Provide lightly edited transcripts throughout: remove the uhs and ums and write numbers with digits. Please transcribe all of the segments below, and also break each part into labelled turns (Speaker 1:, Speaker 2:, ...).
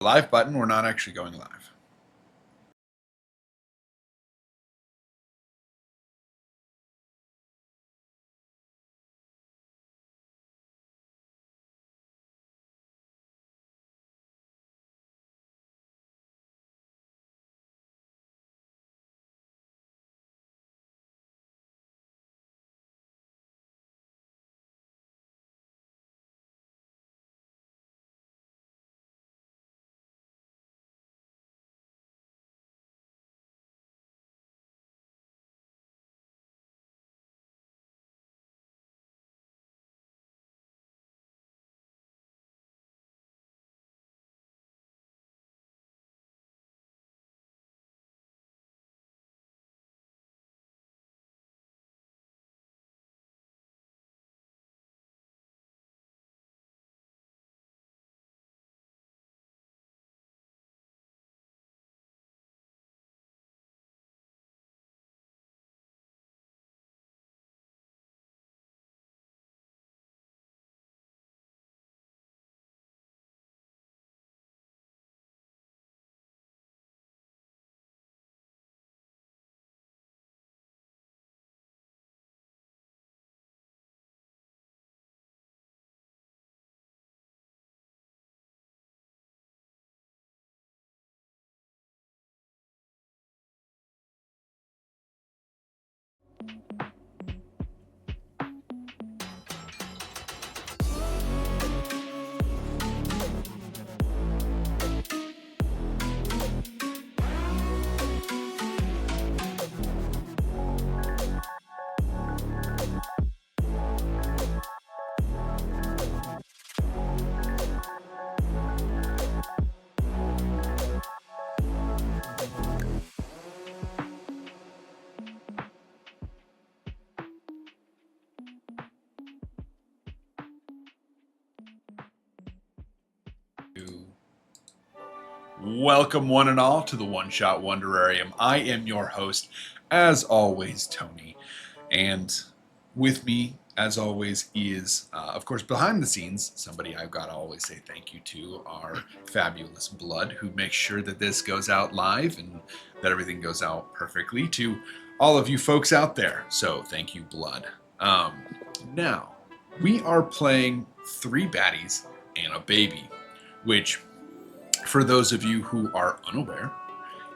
Speaker 1: Live button, we're not actually going live. Welcome, one and all, to the One Shot Wonderarium. I am your host, as always, Tony. And with me, as always, is, of course, behind the scenes, somebody I've got to always say thank you to, our fabulous Blood, who makes sure that this goes out live and that everything goes out perfectly to all of you folks out there. So thank you, Blood. Now, we are playing 3 baddies and a baby, which, for those of you who are unaware,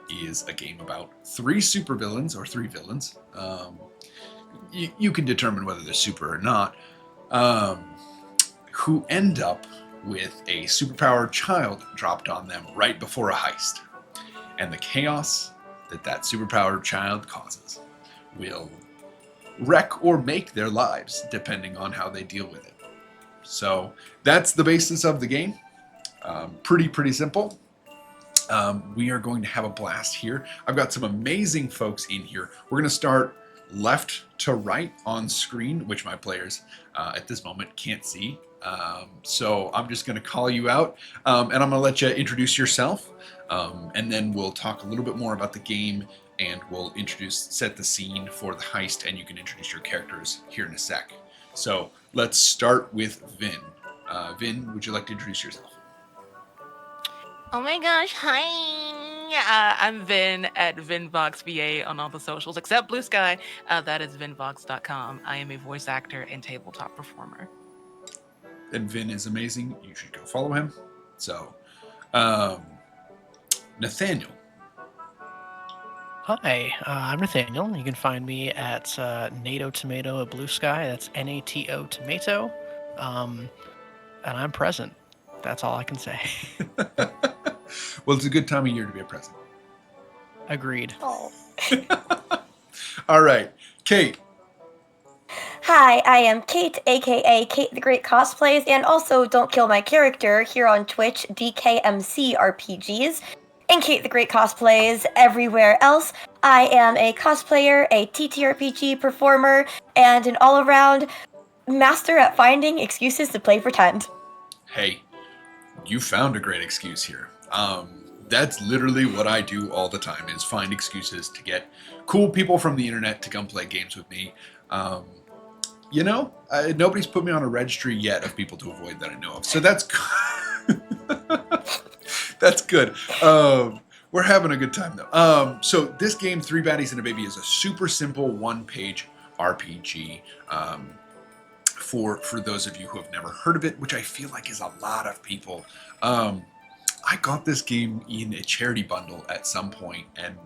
Speaker 1: is a game about 3 supervillains, or 3 villains. You can determine whether they're super or not, who end up with a superpowered child dropped on them right before a heist. And the chaos that that superpowered child causes will wreck or make their lives, depending on how they deal with it. So that's the basis of the game. Pretty simple. We are going to have a blast here. I've got some amazing folks in here. We're going to start left to right on screen, which my players at this moment can't see. So I'm just going to call you out, and I'm going to let you introduce yourself, and then we'll talk a little bit more about the game, and we'll set the scene for the heist, and you can introduce your characters here in a sec. So let's start with Vin. Vin, would you like to introduce yourself?
Speaker 2: Oh my gosh, hi! I'm Vin at VinVoxVA on all the socials except Blue Sky. That is VinVox.com. I am a voice actor and tabletop performer.
Speaker 1: And Vin is amazing. You should go follow him. So, um, Nathaniel.
Speaker 3: Hi, I'm Nathaniel. You can find me at NATO Tomato at Blue Sky. That's NATO Tomato. And I'm present. That's all I can say.
Speaker 1: Well, it's a good time of year to be a present.
Speaker 3: Agreed.
Speaker 4: Oh.
Speaker 1: All right, Kate.
Speaker 4: Hi, I am Kate, aka Kate the Great Cosplays, and also Don't Kill My Character here on Twitch, DKMC RPGs, and Kate the Great Cosplays everywhere else. I am a cosplayer, a TTRPG performer, and an all-around master at finding excuses to play pretend.
Speaker 1: Hey, you found a great excuse here. That's literally what I do all the time, is find excuses to get cool people from the internet to come play games with me. Nobody's put me on a registry yet of people to avoid that I know of. So that's That's good. We're having a good time though. So this game, Three Baddies and a Baby, is a super simple one-page RPG. For those of you who have never heard of it, which I feel like is a lot of people. I got this game in a charity bundle at some point, and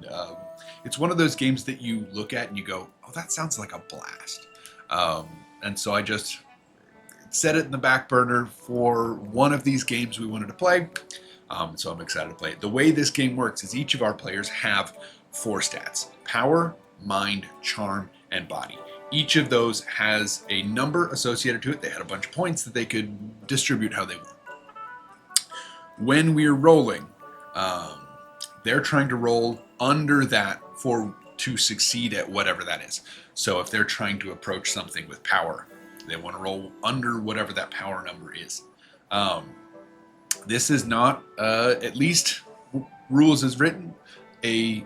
Speaker 1: it's one of those games that you look at and you go, "Oh, that sounds like a blast." And so I just set it in the back burner for one of these games we wanted to play. So I'm excited to play it. The way this game works is each of our players have 4 stats: power, mind, charm, and body. Each of those has a number associated to it. They had a bunch of points that they could distribute how they want. When we're rolling, they're trying to roll under that to succeed at whatever that is. So if they're trying to approach something with power, they want to roll under whatever that power number is. This is not, at least rules as written, a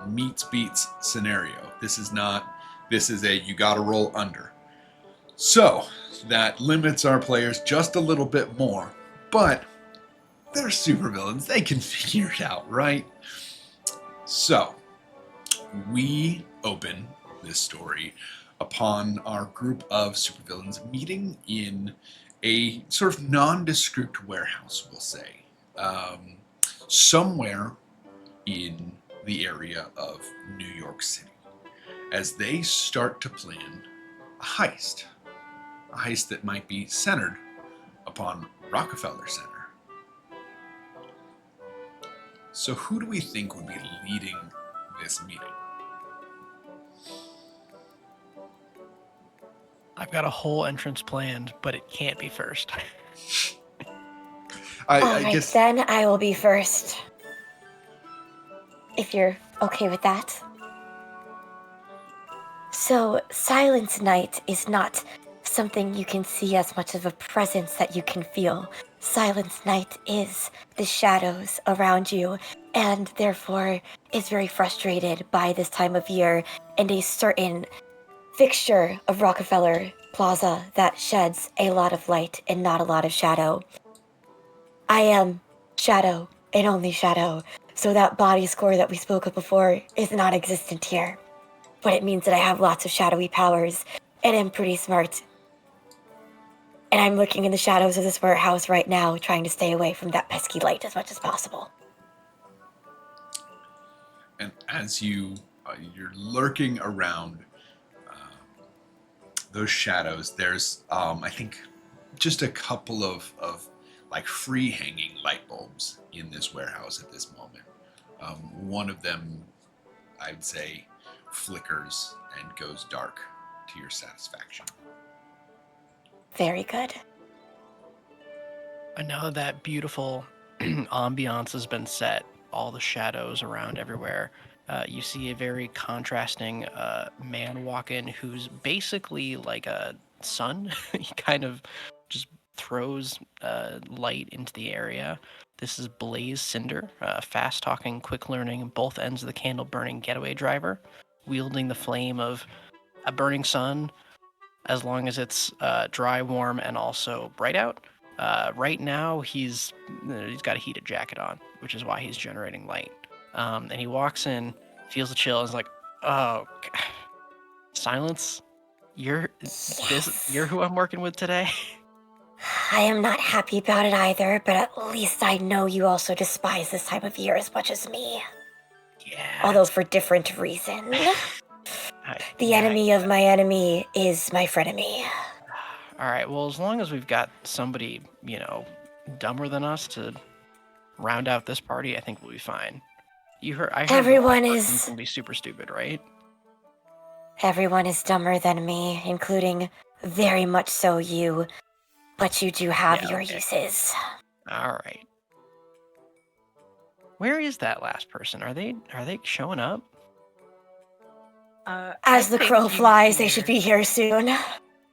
Speaker 1: meets beats scenario. This is a you gotta roll under. So that limits our players just a little bit more, but they're supervillains. They can figure it out, right? So we open this story upon our group of supervillains meeting in a sort of nondescript warehouse, we'll say, somewhere in the area of New York City, as they start to plan a heist that might be centered upon Rockafeller Center. So who do we think would be leading this meeting?
Speaker 3: I've got a whole entrance planned, but it can't be first.
Speaker 4: I guess then I will be first. If you're okay with that. So, Silent Night is not something you can see as much of a presence that you can feel. Silent Night is the shadows around you, and therefore is very frustrated by this time of year and a certain fixture of Rockafeller Plaza that sheds a lot of light and not a lot of shadow. I am shadow and only shadow, so that body score that we spoke of before is not existent here. But it means that I have lots of shadowy powers, and I'm pretty smart. And I'm looking in the shadows of this warehouse right now, trying to stay away from that pesky light as much as possible.
Speaker 1: And as you're lurking around those shadows, there's I think just a couple of like free hanging light bulbs in this warehouse at this moment. One of them, I'd say, flickers and goes dark to your satisfaction.
Speaker 4: Very good.
Speaker 3: And now that beautiful ambiance has been set, all the shadows around everywhere, you see a very contrasting man walk in who's basically like a sun. He kind of just throws light into the area. This is Blaze Cinder, fast-talking, quick-learning, both ends of the candle-burning getaway driver, wielding the flame of a burning sun as long as it's dry, warm, and also bright out. Right now, he's got a heated jacket on, which is why he's generating light. And he walks in, feels the chill, and is like, "Oh, Silence, you're who I'm working with today."
Speaker 4: I am not happy about it either, but at least I know you also despise this time of year as much as me.
Speaker 3: Yeah.
Speaker 4: Although for different reasons. The enemy of my enemy is my frenemy.
Speaker 3: All right, well, as long as we've got somebody, dumber than us to round out this party, I think we'll be fine. I heard
Speaker 4: Everyone
Speaker 3: is gonna be super stupid, right?
Speaker 4: Everyone is dumber than me, including very much so you. But you do have your uses.
Speaker 3: All right. Where is that last person? Are they showing up?
Speaker 4: As the crow flies, they should be here soon.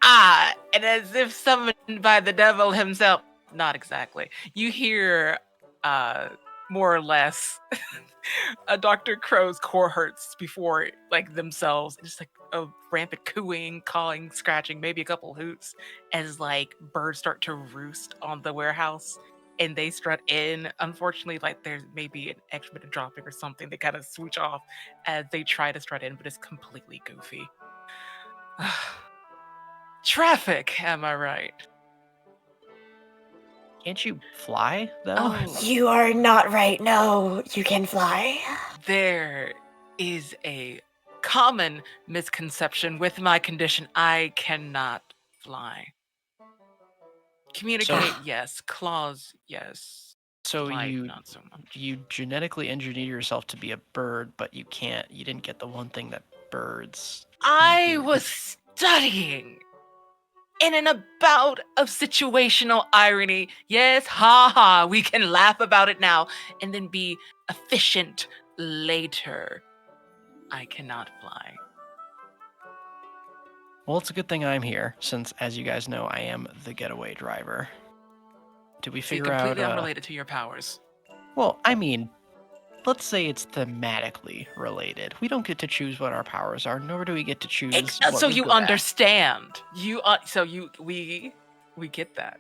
Speaker 2: And as if summoned by the devil himself. Not exactly. You hear, more or less, Dr. Crow's cohorts before, like, themselves. Just, like, a rampant cooing, calling, scratching, maybe a couple hoots, as, like, birds start to roost on the warehouse. and they strut in. Unfortunately, like there's maybe an extra bit of dropping or something. They kind of swoosh off as they try to strut in, but it's completely goofy. Traffic, am I right?
Speaker 3: Can't you fly though?
Speaker 2: Oh,
Speaker 4: You are not right. No, you can fly.
Speaker 2: there is a common misconception with my condition. I cannot fly. Communicate, yes. Claws, yes.
Speaker 3: So
Speaker 2: Flight,
Speaker 3: you
Speaker 2: not so much.
Speaker 3: genetically engineer yourself to be a bird, but you didn't get the one thing that birds
Speaker 2: I
Speaker 3: do.
Speaker 2: was studying in an about of situational irony. Yes, ha ha, we can laugh about it now and then be efficient later. I cannot fly.
Speaker 3: Well, it's a good thing I'm here, since, as you guys know, I am the getaway driver. Did we
Speaker 2: See,
Speaker 3: figure out?
Speaker 2: completely unrelated to your powers.
Speaker 3: Well, I mean, let's say it's thematically related. We don't get to choose what our powers are, nor do we get to choose. What
Speaker 2: So
Speaker 3: we're
Speaker 2: you
Speaker 3: good at.
Speaker 2: understand. We get that.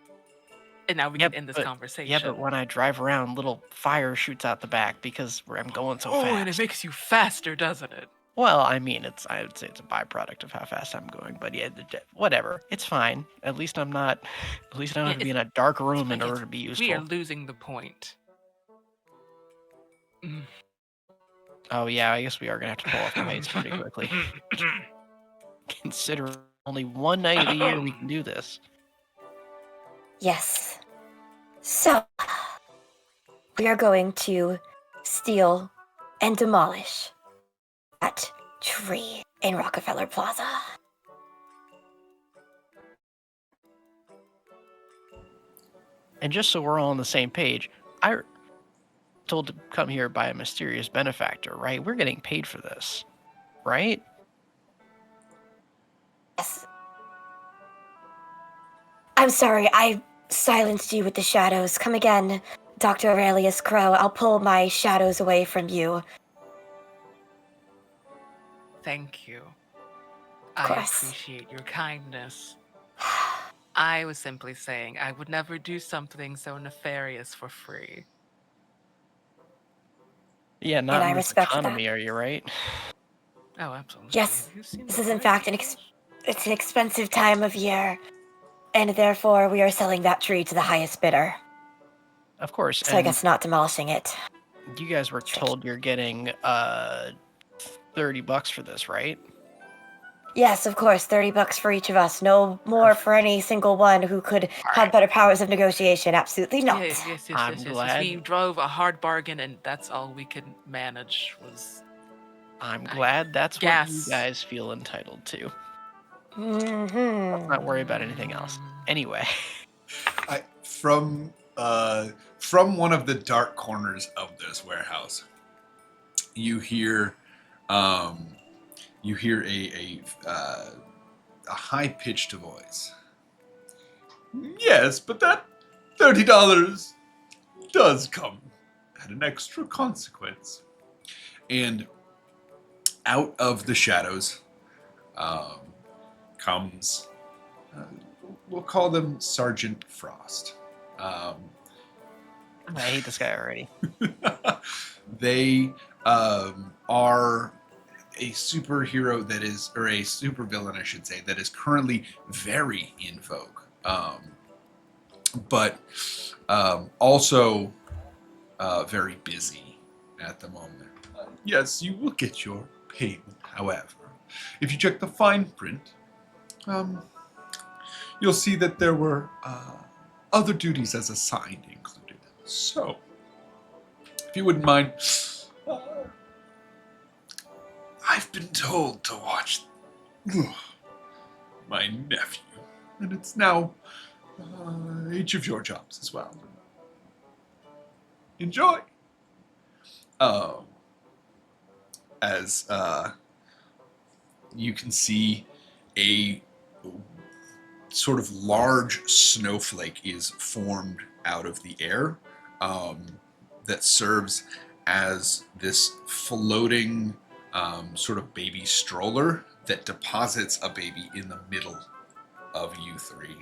Speaker 2: And now we can end this conversation.
Speaker 3: Yeah, but when I drive around, little fire shoots out the back because I'm going so fast.
Speaker 2: Oh, and it makes you faster, doesn't it?
Speaker 3: Well, I mean, I would say it's a byproduct of how fast I'm going, but yeah, whatever. It's fine. At least I'm not. At least I don't have to be in a dark room in order to be useful.
Speaker 2: We are losing the point.
Speaker 3: Oh yeah, I guess we are gonna have to pull off the heist pretty quickly. Consider only one night of the year we can do this.
Speaker 4: Yes. So, we are going to steal and demolish that tree in Rockafeller Plaza.
Speaker 3: And just so we're all on the same page, I told to come here by a mysterious benefactor, right? We're getting paid for this, right?
Speaker 4: Yes. I'm sorry, I silenced you with the shadows. Come again, Dr. Aurelius Crow. I'll pull my shadows away from you.
Speaker 2: Thank you.
Speaker 4: Of
Speaker 2: I
Speaker 4: course.
Speaker 2: appreciate your kindness. I was simply saying I would never do something so nefarious for free.
Speaker 3: Yeah, not
Speaker 4: I
Speaker 3: in this
Speaker 4: respect
Speaker 3: economy,
Speaker 4: that.
Speaker 3: are you right?
Speaker 2: Oh, absolutely.
Speaker 4: Yes,
Speaker 2: Have you seen
Speaker 4: this
Speaker 2: the
Speaker 4: is in fact
Speaker 2: prices?
Speaker 4: it's an expensive time of year, and therefore we are selling that tree to the highest bidder.
Speaker 3: Of course.
Speaker 4: So I guess not demolishing it.
Speaker 3: You guys were told you're getting $30 for this, right?
Speaker 4: Yes, of course, $30 for each of us. No more for any single one who could have better powers of negotiation. Absolutely not.
Speaker 2: Yes.
Speaker 3: I'm glad.
Speaker 2: We drove a hard bargain, and that's all we could manage was.
Speaker 3: I'm glad that's what you guys feel entitled to. Let's not worry about anything else. Anyway.
Speaker 1: From one of the dark corners of this warehouse, you hear a high-pitched voice. Yes, but that $30 does come at an extra consequence. And out of the shadows comes, we'll call them Sergeant Frost.
Speaker 3: I hate this guy already.
Speaker 1: They are a superhero that is, or a supervillain, I should say, that is currently very in vogue. But also very busy at the moment. Yes, you will get your payment, however. If you check the fine print, you'll see that there were other duties as assigned included. So, if you wouldn't mind, I've been told to watch my nephew, and it's now each of your jobs as well. Enjoy! As you can see, a sort of large snowflake is formed out of the air that serves as this floating sort of baby stroller that deposits a baby in the middle of you three.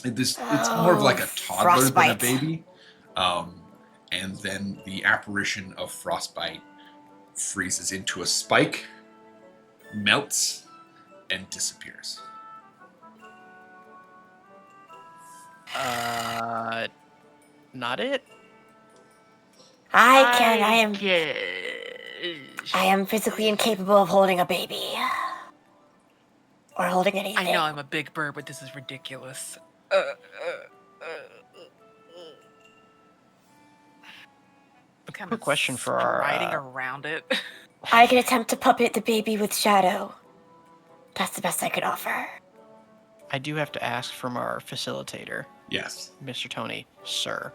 Speaker 1: It's more of like a toddler
Speaker 4: frostbite.
Speaker 1: than a baby. And then the apparition of Frostbite freezes into a spike, melts, and disappears.
Speaker 3: Not it.
Speaker 4: I am physically incapable of holding a baby. Or holding anything.
Speaker 2: I know I'm a big bird, but this is ridiculous.
Speaker 3: Quick question for
Speaker 2: striding
Speaker 3: our...
Speaker 2: around it.
Speaker 4: I can attempt to puppet the baby with shadow. That's the best I could offer.
Speaker 3: I do have to ask from our facilitator,
Speaker 1: Yes.
Speaker 3: Mr. Tony, sir.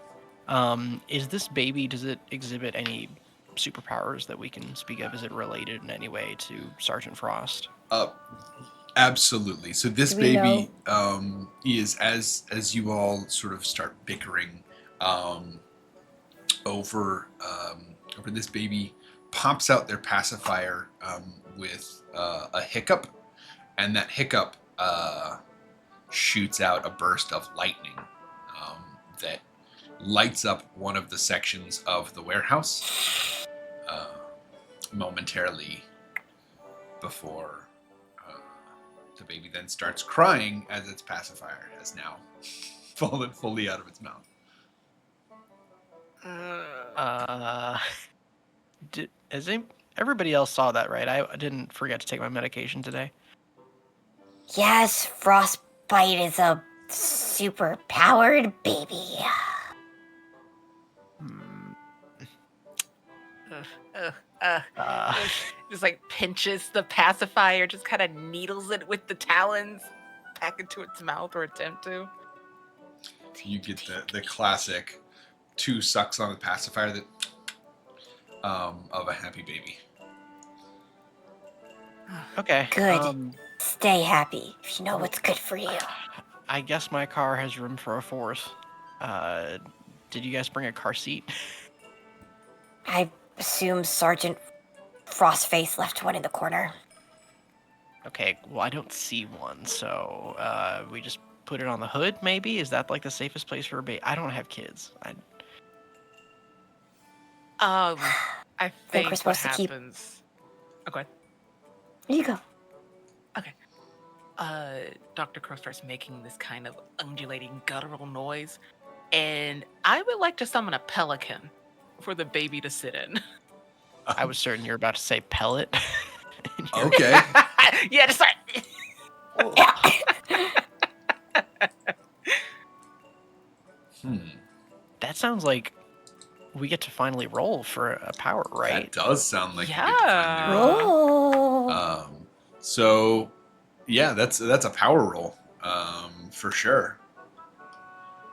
Speaker 3: Is this baby, does it exhibit any superpowers that we can speak of? Is it related in any way to Sergeant Frost?
Speaker 1: Absolutely. So this
Speaker 4: Do we
Speaker 1: baby is, as you all sort of start bickering over this baby, pops out their pacifier with a hiccup, and that hiccup shoots out a burst of lightning that lights up one of the sections of the warehouse momentarily before the baby then starts crying as its pacifier has now fallen fully out of its mouth.
Speaker 3: Everybody else saw that, right? I didn't forget to take my medication today.
Speaker 4: Yes, Frostbite is a super-powered baby.
Speaker 2: Just like pinches the pacifier, just kind of needles it with the talons back into its mouth, or attempt to.
Speaker 1: You get the classic 2 sucks on the pacifier that of a happy baby.
Speaker 3: Okay.
Speaker 4: Good. Stay happy, if you know what's good for you.
Speaker 3: I guess my car has room for a 4th. Did you guys bring a car seat?
Speaker 4: I assume Sergeant Frostface left one in the corner.
Speaker 3: Okay, well, I don't see one, so we just put it on the hood, maybe? Is that like the safest place for a baby? I don't have kids.
Speaker 2: I think
Speaker 4: we're
Speaker 2: what
Speaker 4: supposed to keep-
Speaker 2: happens. Oh, go ahead.
Speaker 4: Here you go.
Speaker 2: Dr. Crow starts making this kind of undulating guttural noise, and I would like to summon a pelican for the baby to sit in.
Speaker 3: I was certain you were about to say pellet.
Speaker 1: Okay.
Speaker 2: Yeah, just like.
Speaker 3: That sounds like we get to finally roll for a power, right?
Speaker 1: That does sound like
Speaker 2: Yeah.
Speaker 1: you get to find it.
Speaker 4: Oh.
Speaker 1: So yeah, that's a power roll, for sure.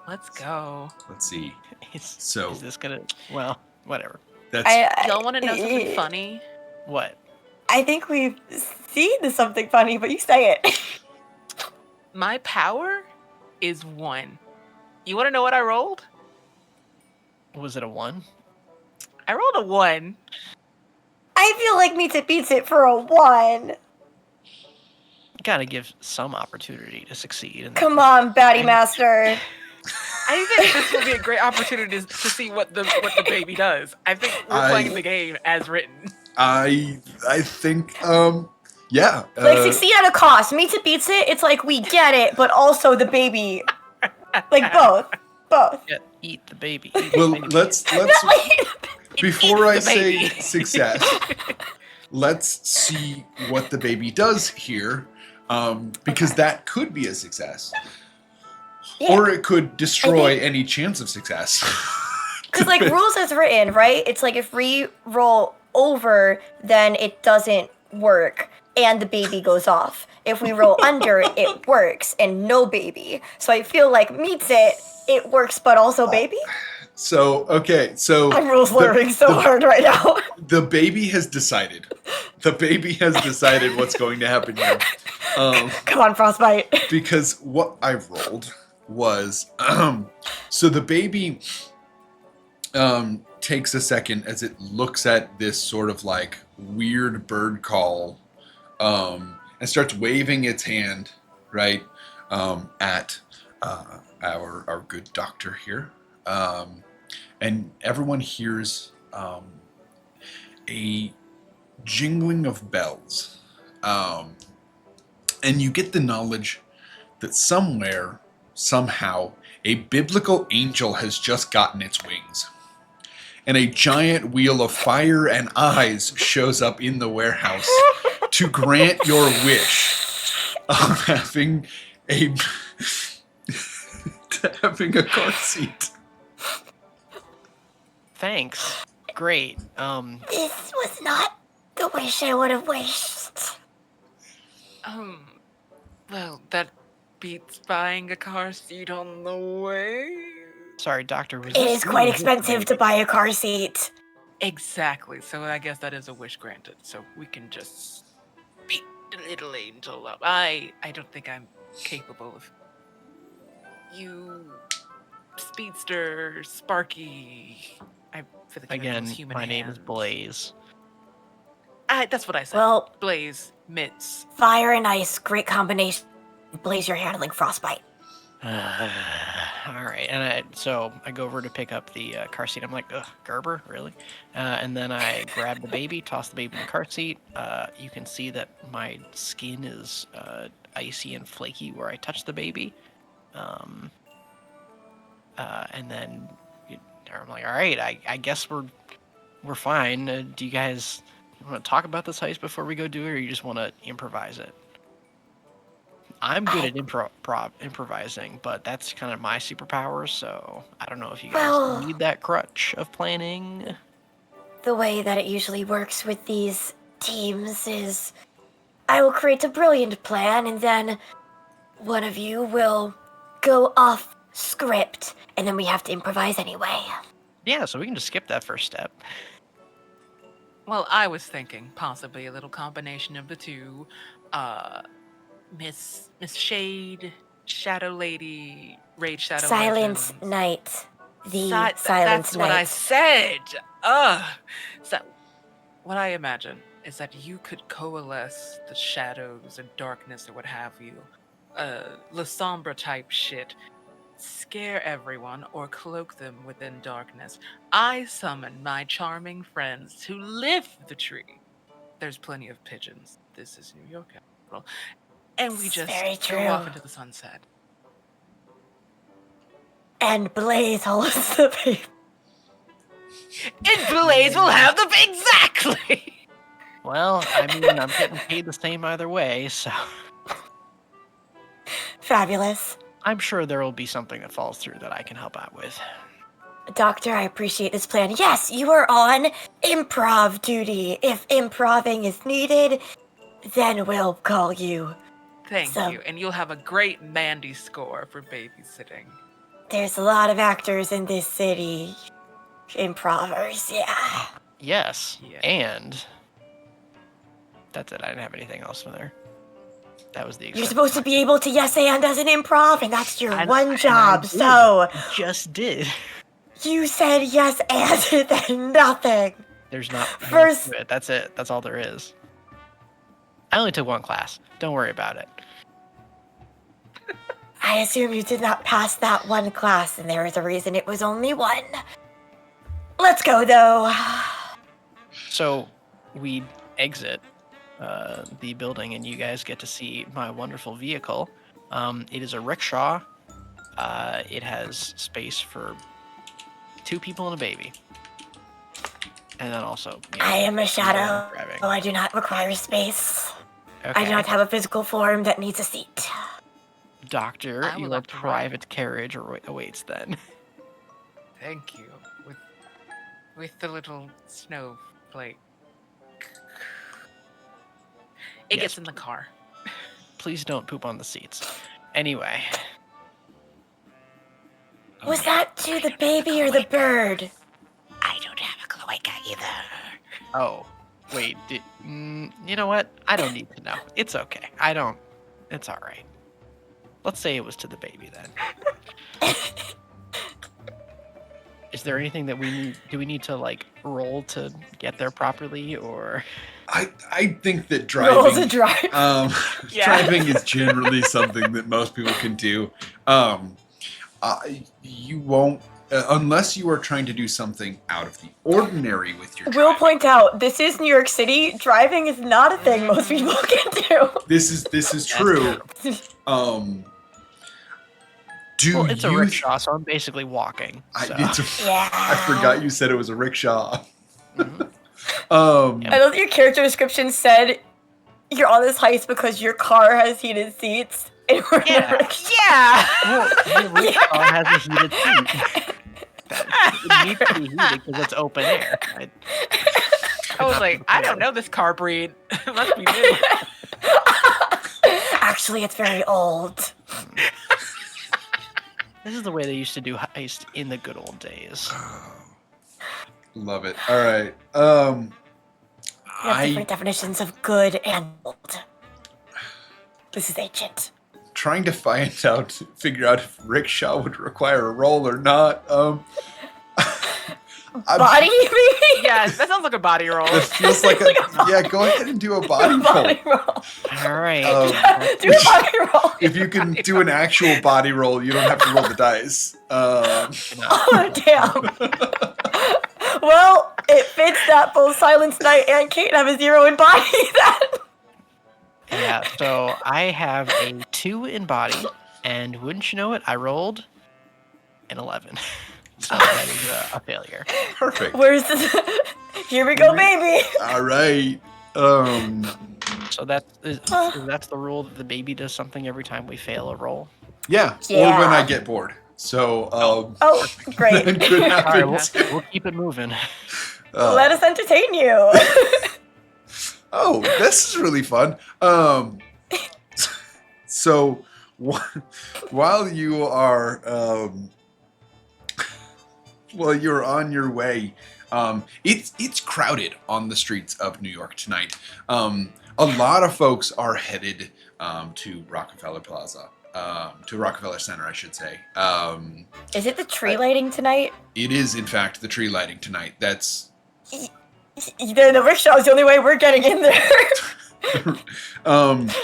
Speaker 2: Let's go.
Speaker 1: Let's see.
Speaker 3: Is this gonna... Well, whatever.
Speaker 1: That's
Speaker 2: Y'all want to know something funny?
Speaker 3: What?
Speaker 4: I think we've seen something funny, but you say it.
Speaker 2: My power is 1. You want to know what I rolled?
Speaker 3: Was it a 1?
Speaker 2: I rolled a 1.
Speaker 4: I feel like Meets It Beats It for a 1.
Speaker 3: Gotta give some opportunity to succeed. And
Speaker 4: Come on, Baddie Master.
Speaker 2: I think this will be a great opportunity to see what the baby does. I think we're playing the game as written.
Speaker 1: I think yeah.
Speaker 4: Like, succeed at a cost. Meets It Beats It, it's like we get it, but also the baby. Like, both.
Speaker 3: Yeah, eat the baby.
Speaker 1: Well, let's before I
Speaker 2: the
Speaker 1: say
Speaker 2: baby.
Speaker 1: success, let's see what the baby does here, because that could be a success, or it could destroy any chance of success.
Speaker 4: Because, like, rules as written, right? It's like if we roll over, then it doesn't work, and the baby goes off. If we roll under, it works, and no baby. So I feel like Meets it works, but also baby?
Speaker 1: So
Speaker 4: I'm rules learning so hard right now.
Speaker 1: the baby has decided. The baby has decided what's going to happen here.
Speaker 4: Come on, Frostbite.
Speaker 1: Because what I rolled was so the baby takes a second as it looks at this sort of like weird bird call, and starts waving its hand right at our good doctor here. And everyone hears a jingling of bells. And you get the knowledge that somewhere, somehow, a biblical angel has just gotten its wings. And a giant wheel of fire and eyes shows up in the warehouse to grant your wish of having a car seat.
Speaker 3: Thanks. Great.
Speaker 4: This was not the wish I would have wished.
Speaker 2: Well, that beats buying a car seat on the way.
Speaker 3: Sorry, doctor.
Speaker 4: It is quite expensive to buy a car seat.
Speaker 2: Exactly. So I guess that is a wish granted. So we can just beat the little angel up. I don't think I'm capable of you, speedster, Sparky. I feel like
Speaker 3: Again,
Speaker 2: human
Speaker 3: my name is
Speaker 2: hands.
Speaker 3: Blaze.
Speaker 2: That's what I said.
Speaker 4: Well,
Speaker 2: Blaze, mitts.
Speaker 4: fire and ice, great combination. Blaze, you're handling frostbite.
Speaker 3: All right, and so I go over to pick up the car seat. I'm like, ugh, Gerber, really? And then I grab the baby, toss the baby in the car seat. You can see that my skin is icy and flaky where I touch the baby. And then I'm like, all right, I guess we're fine. Do you guys want to talk about this heist before we go do it, or you just want to improvise it? I'm good at improvising, but that's kind of my superpower, so I don't know if you guys need that crutch of planning.
Speaker 4: The way that it usually works with these teams is I will create a brilliant plan, and then one of you will go off script, and then we have to improvise anyway.
Speaker 3: Yeah, so we can just skip that first step.
Speaker 2: Well, I was thinking possibly a little combination of the two. Miss Shade, Shadow Lady, Raid Shadow
Speaker 4: Silence
Speaker 2: Legends.
Speaker 4: Knight. The Silence
Speaker 2: That's
Speaker 4: Knight.
Speaker 2: what I said. So what I imagine is that you could coalesce the shadows and darkness or what have you. La Sombra type shit. Scare everyone or cloak them within darkness. I summon my charming friends to lift the tree. There's plenty of pigeons. This is New York, capital. And we just go off into the sunset.
Speaker 4: And Blaze holds the baby.
Speaker 2: And Blaze will have the exactly.
Speaker 3: Well, I mean, I'm getting paid the same either way, so
Speaker 4: Fabulous.
Speaker 3: I'm sure there will be something that falls through that I can help out with.
Speaker 4: Doctor, I appreciate this plan. Yes, you are on improv duty. If improving is needed, then we'll call you.
Speaker 2: Thank you, and you'll have a great Mandy score for babysitting.
Speaker 4: There's a lot of actors in this city. Improvers, yeah.
Speaker 3: Yes,
Speaker 2: Yeah.
Speaker 3: and that's it. I didn't have anything else from there. That was the
Speaker 4: You're supposed to be able to yes and as an improv, and that's your one job,
Speaker 3: I
Speaker 4: so...
Speaker 3: just did.
Speaker 4: You said yes and then nothing.
Speaker 3: There's not
Speaker 4: First-
Speaker 3: more to it. That's it. That's all there is. I only took one class. Don't worry about it.
Speaker 4: I assume you did not pass that one class, and there is a reason it was only one. Let's go, though.
Speaker 3: So we exit the building, and you guys get to see my wonderful vehicle. It is a rickshaw. It has space for 2 people and a baby. And then also...
Speaker 4: I am a shadow.
Speaker 3: driving.
Speaker 4: I do not require space.
Speaker 3: Okay.
Speaker 4: I do not have a physical form that needs a seat.
Speaker 3: Doctor,
Speaker 2: I would
Speaker 3: your
Speaker 2: like to ride.
Speaker 3: private carriage awaits then.
Speaker 2: Thank you. With the little snowflake. It
Speaker 3: Yes.
Speaker 2: gets in the car.
Speaker 3: Please don't poop on the seats. Anyway,
Speaker 4: Was that to the baby or the bird?
Speaker 2: I don't have a cloaca either.
Speaker 3: oh, wait, you know what? I don't need to know. It's okay. It's all right. Let's say it was to the baby then. Is there anything that do we need to like roll to get there properly, or?
Speaker 1: I think that
Speaker 4: Roll to
Speaker 1: driving
Speaker 4: drive.
Speaker 2: Yeah.
Speaker 1: driving is generally something that most people can do. You won't, unless you are trying to do something out of the ordinary with your
Speaker 4: We'll
Speaker 1: driving.
Speaker 4: point out, this is New York City. Driving is not a thing most people can do.
Speaker 1: This is true. Do
Speaker 3: Well, it's a
Speaker 1: you?
Speaker 3: rickshaw, so I'm basically walking. So.
Speaker 4: Yeah.
Speaker 1: I forgot you said it was a rickshaw.
Speaker 3: Mhm.
Speaker 4: I know that your character description said you're on this heist because your car has heated seats. And we're in a
Speaker 2: Yeah.
Speaker 4: rickshaw.
Speaker 2: Yeah.
Speaker 3: Well, the rickshaw has a heated seat. It needs to be heated because it's open air.
Speaker 2: I was like, I don't know this car breed. It must be new.
Speaker 4: Actually, it's very old.
Speaker 3: This is the way they used to do heist in the good old days.
Speaker 1: Love it. All right.
Speaker 4: We have different definitions of good and old. This is ancient.
Speaker 1: Trying to figure out if rickshaw would require a roll or not.
Speaker 4: Body, maybe?
Speaker 2: Yeah, that sounds like a body roll.
Speaker 1: It feels like yeah. Go ahead and do a body
Speaker 4: Body
Speaker 1: roll.
Speaker 4: roll.
Speaker 3: All right.
Speaker 4: Do a body roll.
Speaker 1: If you can do an actual body roll, you don't have to roll the dice.
Speaker 4: Oh, damn. Well, it fits that both Silence Knight and Kate have a 0 in body then.
Speaker 3: Yeah, so I have a 2 in body, and wouldn't you know it, I rolled an 11. So that is a failure.
Speaker 1: Perfect.
Speaker 4: Where's this? Here we go, baby.
Speaker 1: All right.
Speaker 3: So that's the rule that the baby does something every time we fail a roll.
Speaker 1: Yeah. Or
Speaker 4: Yeah.
Speaker 1: when I get bored. So
Speaker 4: Oh, great.
Speaker 1: that could
Speaker 3: All right,
Speaker 1: happen.
Speaker 3: we'll keep it moving.
Speaker 4: Let us entertain you.
Speaker 1: Oh, this is really fun. So while you are you're on your way, it's crowded on the streets of New York tonight. A lot of folks are headed to Rockafeller Plaza, to Rockefeller Center, I should say.
Speaker 4: Is it the tree lighting tonight?
Speaker 1: It is, in fact, the tree lighting tonight. That's
Speaker 4: Then the rickshaw is the only way we're getting in there.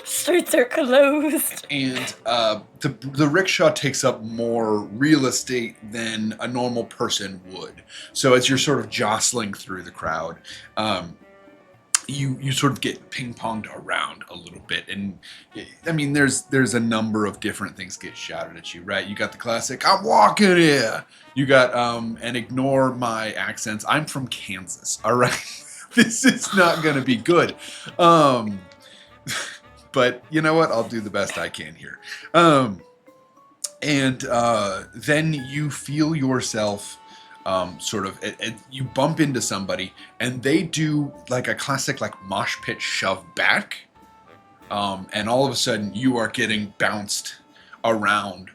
Speaker 4: Streets are closed.
Speaker 1: and the rickshaw takes up more real estate than a normal person would. So as you're sort of jostling through the crowd, you sort of get ping-ponged around a little bit. And I mean, there's a number of different things get shouted at you, right? You got the classic, "I'm walking here." You got, and ignore my accents, I'm from Kansas, all right? This is not going to be good. But you know what? I'll do the best I can here. And then you feel yourself sort of, you bump into somebody and they do like a classic like mosh pit shove back. And all of a sudden you are getting bounced around.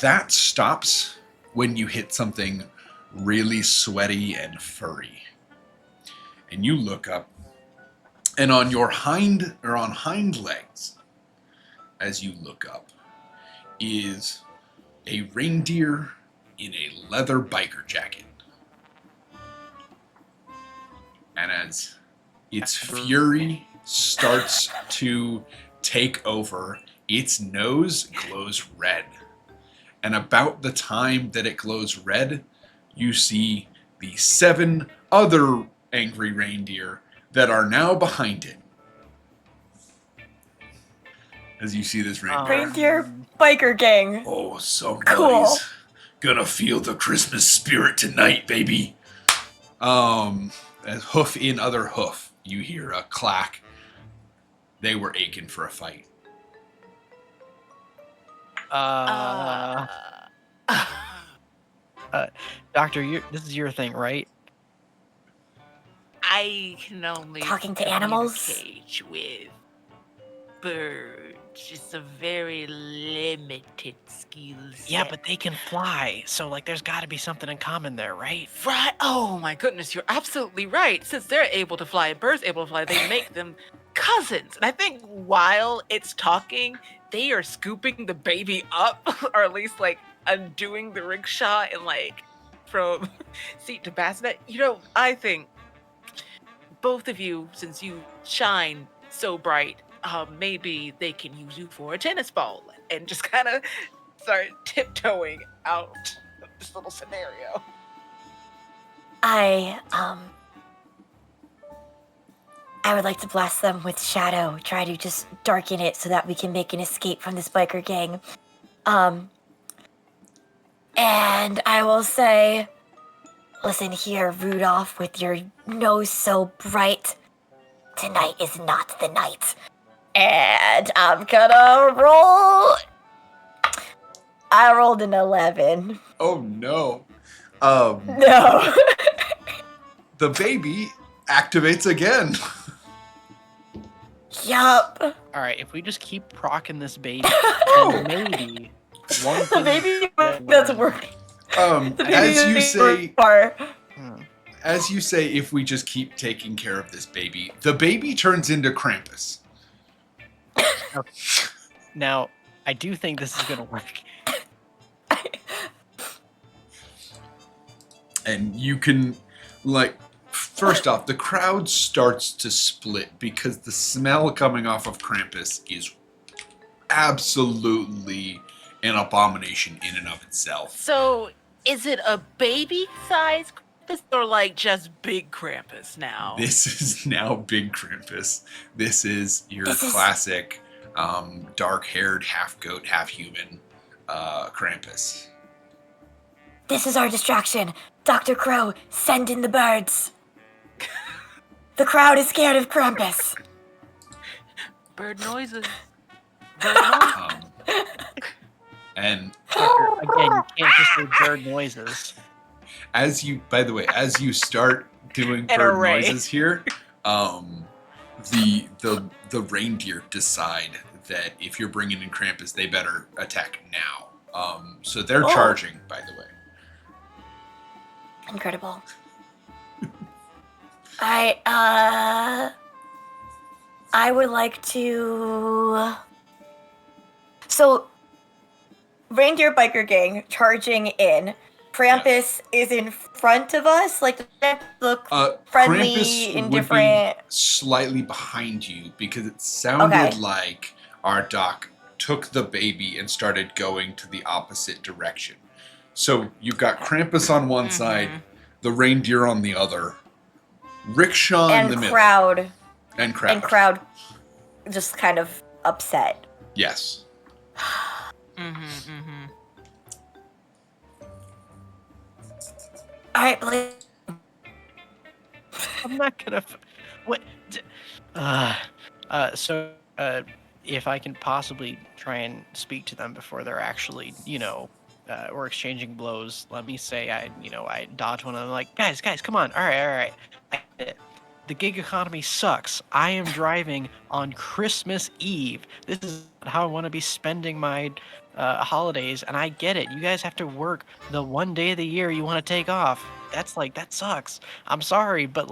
Speaker 1: That stops when you hit something really sweaty and furry. And you look up, and on your hind legs, as you look up, is a reindeer in a leather biker jacket. And as its fury starts to take over, its nose glows red. And about the time that it glows red, you see the 7 other angry reindeer that are now behind it. As you see this reindeer.
Speaker 4: Reindeer biker gang.
Speaker 1: Oh, somebody's
Speaker 4: Cool.
Speaker 1: gonna feel the Christmas spirit tonight, baby. As hoof in other hoof, you hear a clack. They were aching for a fight.
Speaker 3: Doctor, this is your thing, right?
Speaker 2: I can only
Speaker 4: Talking to animals?
Speaker 2: communicate with birds. It's a very limited skill set.
Speaker 3: Yeah, but they can fly, so like there's got to be something in common there, right?
Speaker 2: Right. Oh my goodness, you're absolutely right. Since they're able to fly, birds able to fly, they make them cousins. And I think while it's talking, they are scooping the baby up, or at least like undoing the rickshaw and like from seat to bassinet. You know, I think both of you, since you shine so bright, maybe they can use you for a tennis ball and just kind of start tiptoeing out of this little scenario.
Speaker 4: I would like to blast them with shadow, try to just darken it so that we can make an escape from this biker gang. And I will say, listen here, Rudolph, with your nose so bright. Tonight is not the night. And I'm gonna roll. I rolled an 11.
Speaker 1: Oh no.
Speaker 4: No.
Speaker 1: The baby activates again.
Speaker 4: Yup.
Speaker 3: All right, if we just keep procking this baby, then maybe one
Speaker 4: The
Speaker 3: thing
Speaker 4: baby that's working.
Speaker 1: As you say, if we just keep taking care of this baby, the baby turns into Krampus.
Speaker 3: Now, I do think this is gonna work.
Speaker 1: And you can, like, first off, the crowd starts to split because the smell coming off of Krampus is absolutely an abomination in and of itself.
Speaker 2: So, is it a baby-sized Krampus or like just big Krampus now?
Speaker 1: This is now Big Krampus. This is your classic dark-haired, half-goat, half-human Krampus.
Speaker 4: This is our distraction. Dr. Crow, send in the birds. The crowd is scared of Krampus.
Speaker 2: Bird noises. Bird noises.
Speaker 1: And
Speaker 3: Again, you can't just do bird noises.
Speaker 1: by the way, as you start doing
Speaker 2: An
Speaker 1: bird
Speaker 2: array.
Speaker 1: noises here, the reindeer decide that if you're bringing in Krampus, they better attack now. So they're charging, by the way.
Speaker 4: Incredible. I would like to. So, reindeer biker gang charging in. Krampus is in front of us. Like, does that look friendly,
Speaker 1: Krampus
Speaker 4: indifferent?
Speaker 1: would be slightly behind you because it sounded like our doc took the baby and started going to the opposite direction. So you've got Krampus on one side, the reindeer on the other, rickshaw in the middle, and crowd,
Speaker 4: just kind of upset.
Speaker 1: Yes.
Speaker 4: All right, Blake.
Speaker 3: I'm not gonna. What? So, if I can possibly try and speak to them before they're actually, we're exchanging blows. Let me say, I dodge one of them. Like, guys, come on. All right. The gig economy sucks. I am driving on Christmas Eve. This is how I want to be spending my holidays, and I get it. You guys have to work the one day of the year you want to take off. That sucks. I'm sorry, but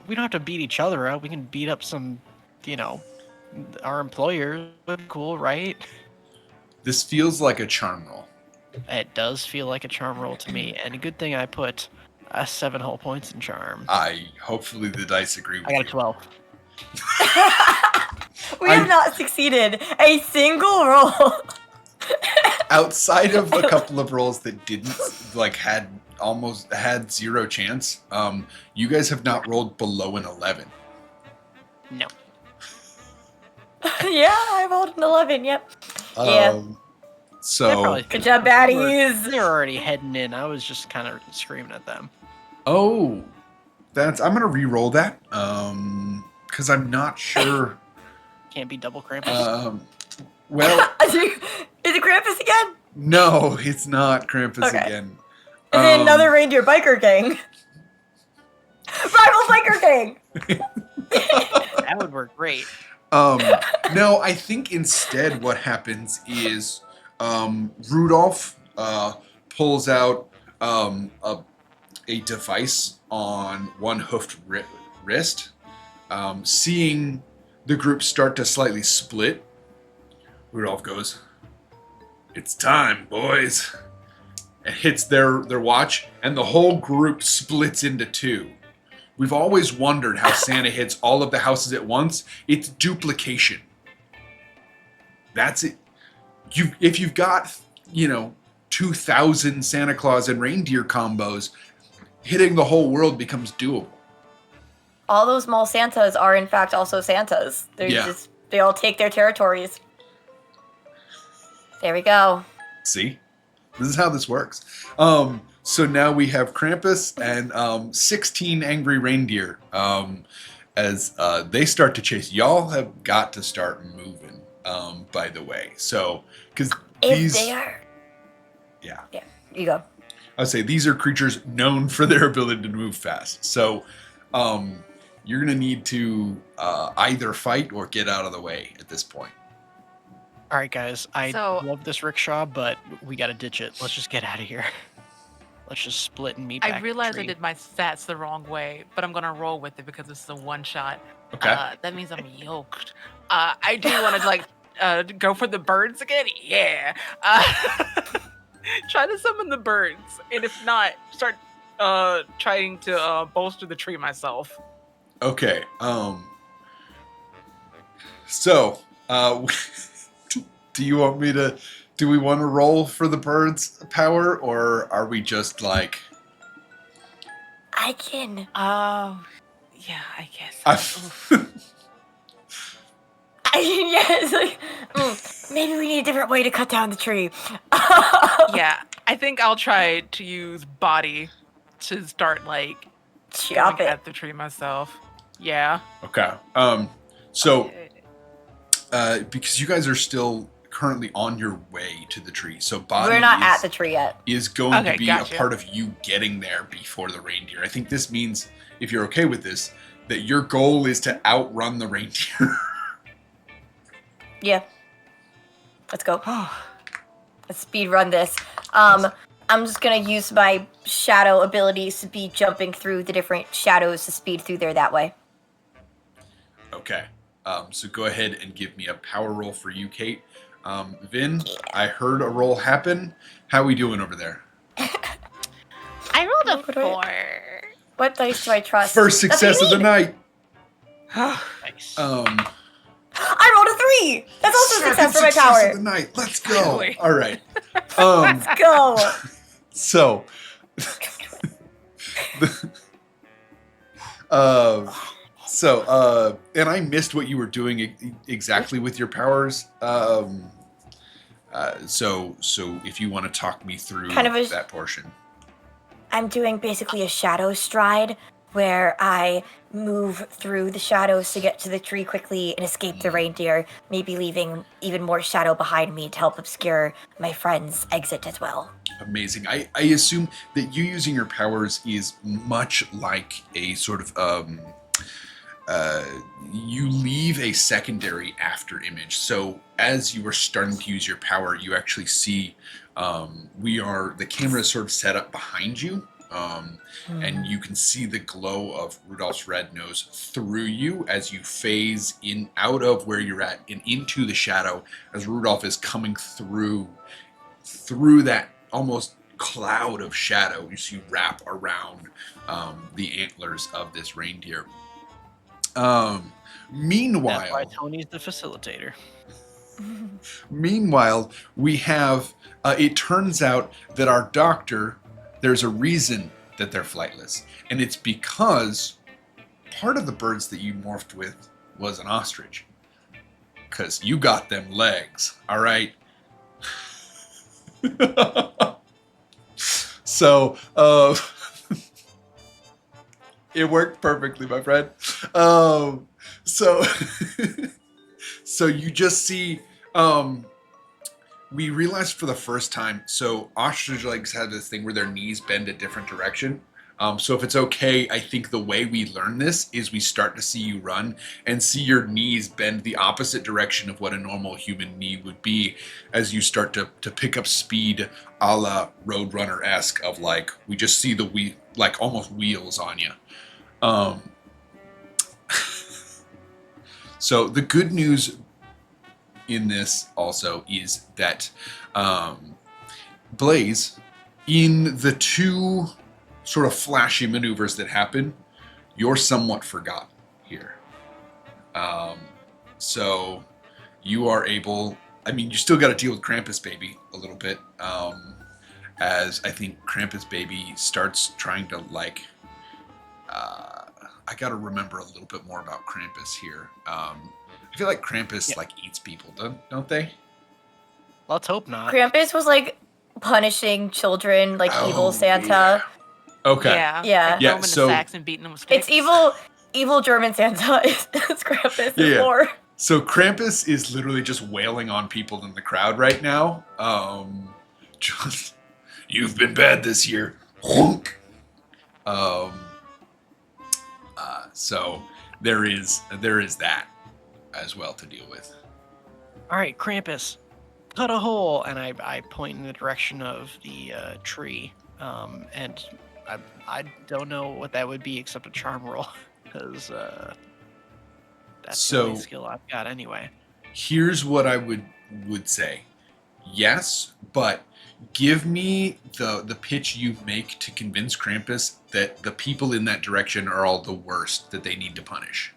Speaker 3: we don't have to beat each other up. We can beat up some, our employers. Cool, right?
Speaker 1: This feels like a charm roll.
Speaker 3: It does feel like a charm roll to me, and a good thing I put 7 whole points in charm.
Speaker 1: Hopefully the dice agree with
Speaker 3: I
Speaker 1: you.
Speaker 3: got a 12.
Speaker 4: We have not succeeded a single roll.
Speaker 1: Outside of a couple of rolls that didn't, had zero chance, you guys have not rolled below an 11.
Speaker 3: No.
Speaker 4: Yeah, I rolled an 11. Yep.
Speaker 1: So
Speaker 4: Good job, baddies.
Speaker 3: They're already heading in. I was just kind of screaming at them.
Speaker 1: I'm gonna re-roll that because I'm not sure.
Speaker 3: Can't be double Krampus.
Speaker 1: Well,
Speaker 4: Is it Krampus again?
Speaker 1: no, it's not Krampus again.
Speaker 4: Is it another reindeer biker gang? Rival biker gang.
Speaker 3: That would work great.
Speaker 1: No, I think instead what happens is Rudolph pulls out a device on one hoofed wrist. Seeing the group start to slightly split, Rudolph goes, "It's time, boys," and hits their watch, and the whole group splits into two. We've always wondered how Santa hits all of the houses at once. It's duplication. That's it. if you've got 2,000 Santa Claus and reindeer combos, hitting the whole world becomes doable.
Speaker 4: All those mall Santas are in fact also Santas. They all take their territories. There we go.
Speaker 1: See? This is how this works. So now we have Krampus and 16 angry reindeer as they start to chase. Y'all have got to start moving, by the way. So, because these...
Speaker 4: They are...
Speaker 1: Yeah.
Speaker 4: Yeah, you go.
Speaker 1: I would say these are creatures known for their ability to move fast. So, you're going to need to either fight or get out of the way at this point.
Speaker 3: All right, guys. I love this rickshaw, but we got to ditch it. Let's just get out of here. Let's just split and meet back.
Speaker 2: I realized
Speaker 3: at
Speaker 2: I
Speaker 3: the tree.
Speaker 2: did my stats the wrong way, but I'm gonna roll with it because it's a one shot.
Speaker 1: Okay.
Speaker 2: That means I'm yoked. I do want to go for the birds again. Yeah. Try to summon the birds, and if not, start trying to bolster the tree myself.
Speaker 1: Okay. So, do you want me to? Do we want to roll for the birds' power, or are we just like?
Speaker 4: I can.
Speaker 2: Yeah, I guess.
Speaker 4: Yes. Like, maybe we need a different way to cut down the tree.
Speaker 2: Yeah, I think I'll try to use body to start
Speaker 4: chop it
Speaker 2: at the tree myself. Yeah.
Speaker 1: Okay. So, because you guys are still currently on your way to the tree, so body
Speaker 4: we're not at the tree yet.
Speaker 1: Is going to be
Speaker 2: gotcha.
Speaker 1: a part of you getting there before the reindeer. I think this means, if you're okay with this, that your goal is to outrun the reindeer.
Speaker 4: Yeah. Let's go. Let's speed run this. I'm just gonna use my shadow abilities to be jumping through the different shadows to speed through there that way.
Speaker 1: Okay. So go ahead and give me a power roll for you, Kate. Vin, I heard a roll happen. How we doing over there?
Speaker 2: I rolled a 4.
Speaker 4: What dice do I trust?
Speaker 1: First success of the night.
Speaker 3: Nice.
Speaker 4: I rolled a 3. That's also a success for my power.
Speaker 1: Of the night. Let's go.
Speaker 2: Finally.
Speaker 1: All right.
Speaker 4: Let's go.
Speaker 1: So, and I missed what you were doing exactly with your powers. So if you want to talk me through that portion.
Speaker 4: I'm doing basically a shadow stride where I move through the shadows to get to the tree quickly and escape the reindeer, maybe leaving even more shadow behind me to help obscure my friend's exit as well.
Speaker 1: Amazing. I assume that you using your powers is much like a sort of you leave a secondary after image. So as you are starting to use your power, you actually see the camera is sort of set up behind you. And you can see the glow of Rudolph's red nose through you as you phase in out of where you're at and into the shadow as Rudolph is coming through that almost cloud of shadow. You see wrap around the antlers of this reindeer. Meanwhile,
Speaker 3: that's why Tony's the facilitator.
Speaker 1: Meanwhile, we have. It turns out that our doctor. There's a reason that they're flightless, and it's because part of the birds that you morphed with was an ostrich. Because you got them legs, all right? So, it worked perfectly, my friend. So you just see... we realized for the first time, so ostrich legs have this thing where their knees bend a different direction. So if it's okay, I think the way we learn this is we start to see you run and see your knees bend the opposite direction of what a normal human knee would be as you start to pick up speed a la Roadrunner-esque of we just see the almost wheels on you. So the good news in this also is that Blaze, in the 2 sort of flashy maneuvers that happen, you're somewhat forgotten here. So you are able I mean, you still got to deal with Krampus Baby a little bit, as I think Krampus Baby starts trying to like. I got to remember a little bit more about Krampus here. I feel like Krampus like eats people, don't they?
Speaker 3: Let's hope not.
Speaker 4: Krampus was like punishing children, like evil Santa.
Speaker 1: Yeah. Okay.
Speaker 2: Yeah.
Speaker 4: Yeah.
Speaker 2: And throwing him in the sacks and beating them with sticks.
Speaker 4: It's evil German Santa is Krampus.
Speaker 1: Yeah.
Speaker 4: More.
Speaker 1: So Krampus is literally just wailing on people in the crowd right now. Just, you've been bad this year. Honk. So there is that as well to deal with.
Speaker 3: All right, Krampus, cut a hole, and I point in the direction of the tree. And I don't know what that would be except a charm roll, because that's the only skill I've got anyway.
Speaker 1: Here's what I would say. Yes, but give me the pitch you make to convince Krampus that the people in that direction are all the worst that they need to punish.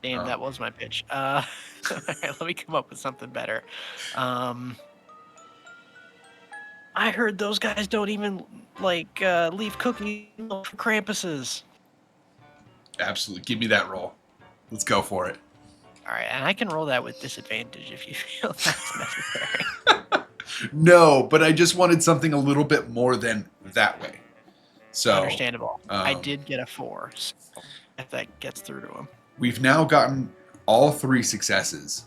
Speaker 3: Damn, that was my pitch. All right, let me come up with something better. I heard those guys don't even leave cookies for Krampuses.
Speaker 1: Absolutely. Give me that roll. Let's go for it.
Speaker 3: All right, and I can roll that with disadvantage if you feel that's necessary.
Speaker 1: No, but I just wanted something a little bit more than that way. So
Speaker 3: understandable. I did get a 4, so if that gets through to him.
Speaker 1: We've now gotten all 3 successes.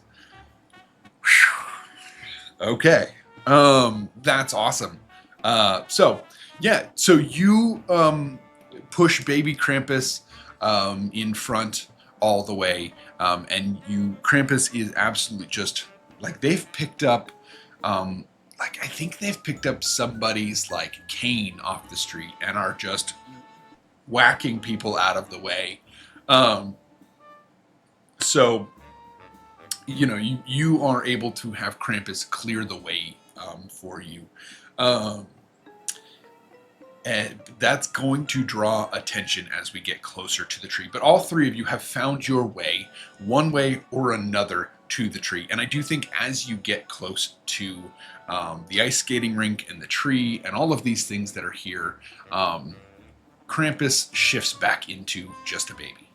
Speaker 1: Okay. That's awesome. So you push baby Krampus in front all the way, and Krampus is absolutely just like they've picked up I think they've picked up somebody's like cane off the street and are just whacking people out of the way. So you are able to have Krampus clear the way for you. And that's going to draw attention as we get closer to the tree. But all 3 of you have found your way, one way or another, to the tree. And I do think as you get close to the ice skating rink and the tree and all of these things that are here, Krampus shifts back into just a baby.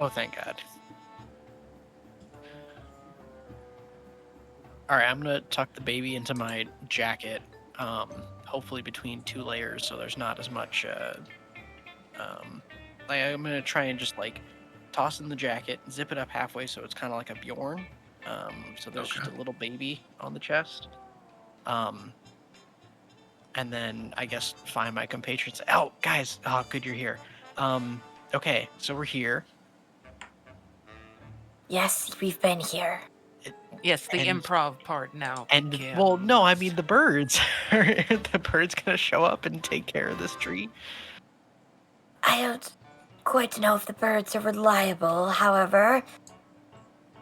Speaker 3: Oh, thank God. All right, I'm going to tuck the baby into my jacket, hopefully between 2 layers so there's not as much... I'm going to try and just toss in the jacket, zip it up halfway so it's kind of like a Bjorn. So there's just a little baby on the chest. And then I guess find my compatriots. Oh, guys. Oh, good you're here. Okay, so we're here.
Speaker 4: Yes, we've been here.
Speaker 2: Yes, the improv part now.
Speaker 3: And well, no, I mean the birds. Are the birds gonna show up and take care of this tree?
Speaker 4: I don't quite know if the birds are reliable, however.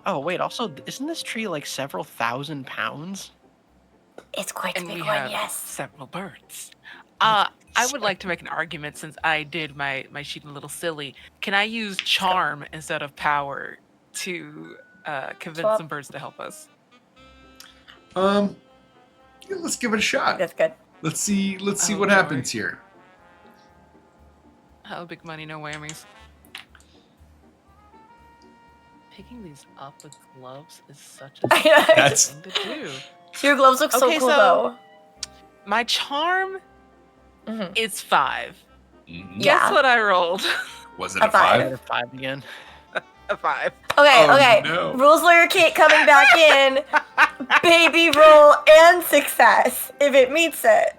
Speaker 3: Oh wait, also, isn't this tree several thousand pounds?
Speaker 4: It's quite a
Speaker 2: and
Speaker 4: big
Speaker 2: we
Speaker 4: one,
Speaker 2: have
Speaker 4: yes.
Speaker 2: several birds. I would like to make an argument since I did my sheet a little silly. Can I use charm instead of power to convince some birds to help us?
Speaker 1: Yeah, let's give it a shot.
Speaker 4: That's good.
Speaker 1: Let's see what happens here.
Speaker 2: Hell, big money, no whammies. Picking these up with gloves is such a
Speaker 1: That's
Speaker 2: thing to do.
Speaker 4: Your gloves look so cool, though.
Speaker 2: My charm is 5.
Speaker 1: Mm-hmm.
Speaker 2: Guess what I rolled?
Speaker 1: Was it a 5?
Speaker 3: A 5 again.
Speaker 2: A 5.
Speaker 4: Okay.
Speaker 1: No.
Speaker 4: Rules Lawyer Kate coming back in. Baby roll and success if it meets it.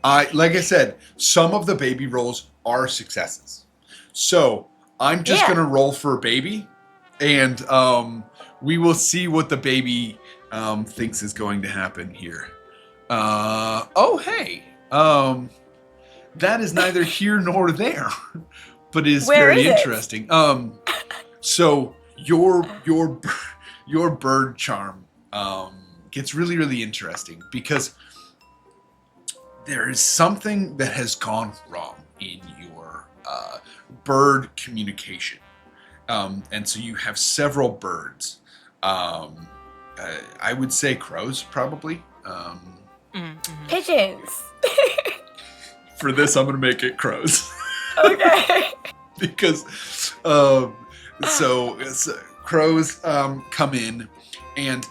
Speaker 1: Like I said, some of the baby rolls are successes. So I'm just gonna roll for a baby, and we will see what the baby thinks is going to happen here. Hey, that is neither here nor there, but is very interesting. So your bird charm gets really, really interesting because there is something that has gone wrong in your bird communication. And so you have several birds I would say crows, probably.
Speaker 4: Pigeons.
Speaker 1: For this, I'm going to make it crows.
Speaker 4: Okay.
Speaker 1: Because, crows come in, and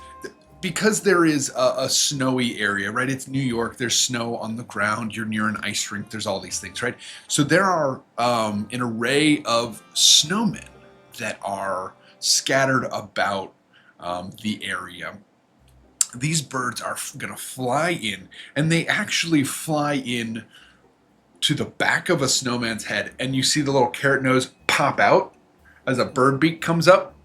Speaker 1: because there is a snowy area, right? It's New York. There's snow on the ground. You're near an ice rink. There's all these things, right? So there are an array of snowmen that are scattered about the area. These birds are going to fly in, and they actually fly in to the back of a snowman's head, and you see the little carrot nose pop out as a bird beak comes up.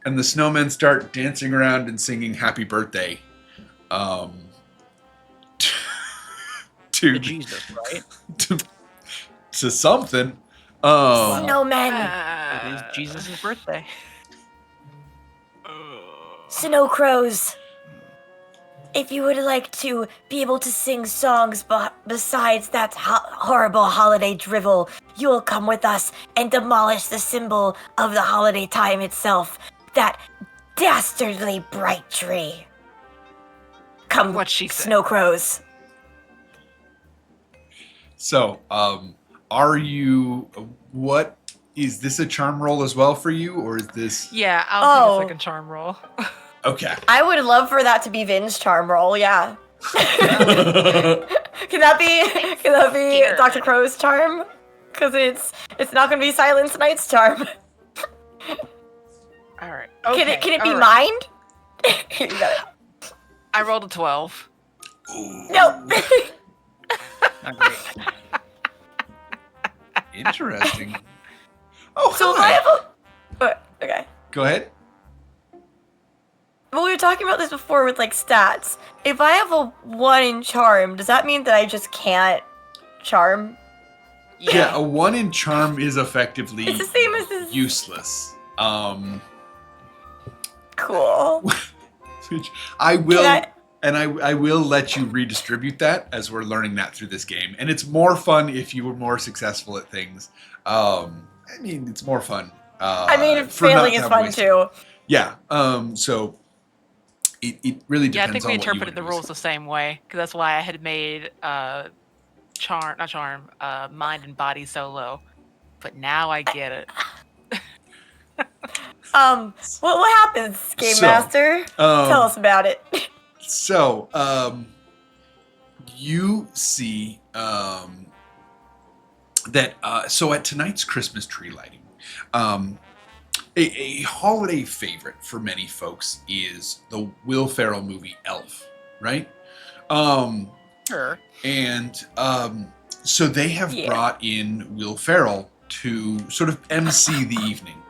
Speaker 1: And the snowmen start dancing around and singing "Happy Birthday" to
Speaker 3: Jesus, right?
Speaker 1: to something.
Speaker 4: Snowmen.
Speaker 3: It is Jesus' birthday.
Speaker 4: Snow crows. If you would like to be able to sing songs besides that horrible holiday drivel, you will come with us and demolish the symbol of the holiday time itself, that dastardly bright tree. Come,
Speaker 2: What she said.
Speaker 4: snow crows.
Speaker 1: So, what is this a charm roll as well for you, or is this
Speaker 2: Yeah, I'll take a second charm roll.
Speaker 1: okay?
Speaker 4: I would love for that to be Vin's charm roll, yeah. Can that be
Speaker 2: Scared.
Speaker 4: Dr. Crow's charm? Because it's not gonna be Silence Knight's charm.
Speaker 2: All right.
Speaker 4: Can
Speaker 2: Okay,
Speaker 4: it be
Speaker 2: all right.
Speaker 4: mind? You got it.
Speaker 2: I rolled a 12.
Speaker 4: No.
Speaker 3: Not great.
Speaker 1: Interesting. Oh,
Speaker 4: So if I
Speaker 1: hi.
Speaker 4: have a okay.
Speaker 1: Go ahead.
Speaker 4: Well, we were talking about this before with like stats. If I have a 1 in charm, does that mean that I just can't charm?
Speaker 1: Yeah, a 1 in charm is effectively
Speaker 4: It's the same as this.
Speaker 1: useless.
Speaker 4: Cool.
Speaker 1: Which I will,
Speaker 4: Can
Speaker 1: I will let you redistribute that as we're learning that through this game, and it's more fun if you were more successful at things. I mean, it's more fun. For not
Speaker 4: failing
Speaker 1: to
Speaker 4: is
Speaker 1: have
Speaker 4: fun
Speaker 1: wasted.
Speaker 4: too.
Speaker 1: Yeah. So it really depends.
Speaker 2: Yeah, I think we
Speaker 1: on what you
Speaker 2: interpreted the
Speaker 1: wanna
Speaker 2: rules
Speaker 1: use.
Speaker 2: the same way, because that's why I had made mind and body solo. But now I get it.
Speaker 4: What happens, Game
Speaker 1: So,
Speaker 4: Master? Tell us about it.
Speaker 1: So, you see that. So at tonight's Christmas tree lighting, a holiday favorite for many folks is the Will Ferrell movie Elf, right?
Speaker 3: Sure.
Speaker 1: And so they have
Speaker 4: Yeah.
Speaker 1: brought in Will Ferrell to sort of MC the evening.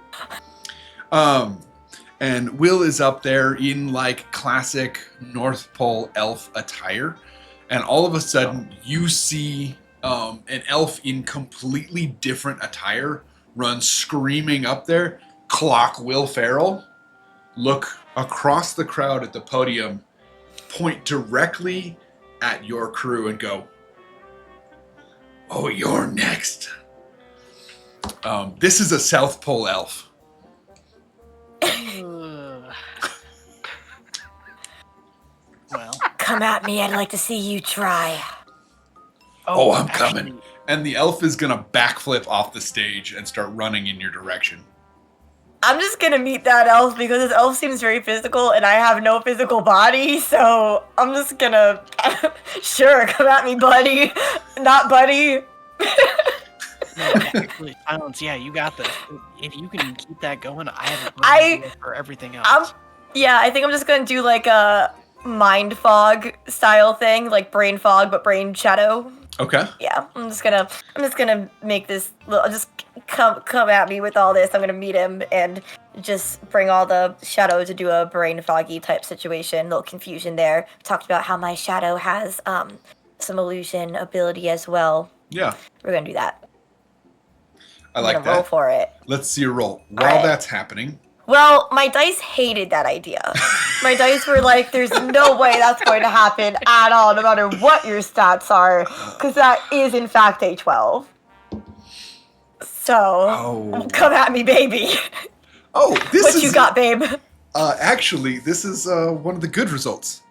Speaker 1: And Will is up there in like classic North Pole elf attire. And all of a sudden you see an elf in completely different attire run screaming up there, clock Will Ferrell, look across the crowd at the podium, point directly at your crew and go, "Oh, you're next." This is a South Pole elf.
Speaker 3: Well.
Speaker 4: Come at me, I'd like to see you try.
Speaker 1: Oh, I'm
Speaker 3: actually,
Speaker 1: coming. And the elf is gonna backflip off the stage and start running in your direction.
Speaker 4: I'm just gonna meet that elf because this elf seems very physical and I have no physical body, so I'm just gonna sure, come at me, buddy. Not buddy.
Speaker 3: No, actually, Silence, yeah, you got this. If you can keep that going, I have a
Speaker 4: I-
Speaker 3: plan for everything else.
Speaker 4: I think I'm just gonna do like a mind fog style thing, like brain fog but brain shadow.
Speaker 1: Okay.
Speaker 4: Yeah, I'm just gonna make this little, just come at me with all this. I'm gonna meet him and just bring all the shadow to do a brain foggy type situation. Little confusion there. Talked about how my shadow has some illusion ability as well.
Speaker 1: Yeah,
Speaker 4: We're gonna do that.
Speaker 1: I
Speaker 4: I'm
Speaker 1: like
Speaker 4: gonna roll
Speaker 1: that.
Speaker 4: for it.
Speaker 1: Let's see a roll. While
Speaker 4: Alright.
Speaker 1: that's happening,
Speaker 4: Well, my dice hated that idea. My dice were like, there's no way that's going to happen at all, no matter what your stats are, because that is, in fact, a 12. So,
Speaker 1: oh,
Speaker 4: come at me, baby.
Speaker 1: this
Speaker 4: What
Speaker 1: is
Speaker 4: you got, babe?
Speaker 1: Actually, this is one of the good results.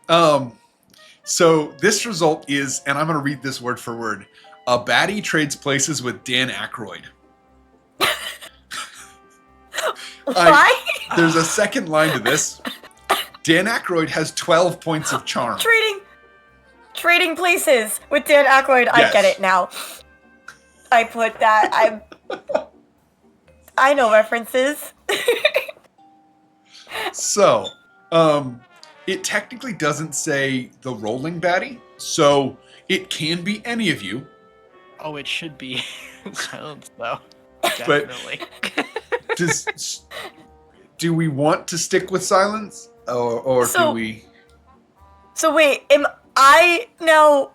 Speaker 1: So this result is, and I'm going to read this word for word. A baddie trades places with Dan Aykroyd.
Speaker 4: Why?
Speaker 1: There's a second line to this. Dan Aykroyd has 12 points of charm.
Speaker 4: Trading places with Dan Aykroyd.
Speaker 1: Yes.
Speaker 4: I get it now. I put that. I know references.
Speaker 1: So, it technically doesn't say the rolling baddie, so it can be any of you.
Speaker 3: Oh, it should be Silence, though.
Speaker 1: But-
Speaker 3: Definitely.
Speaker 1: Do we want to stick with silence, or
Speaker 4: So-
Speaker 1: do we?
Speaker 4: So wait, am I now?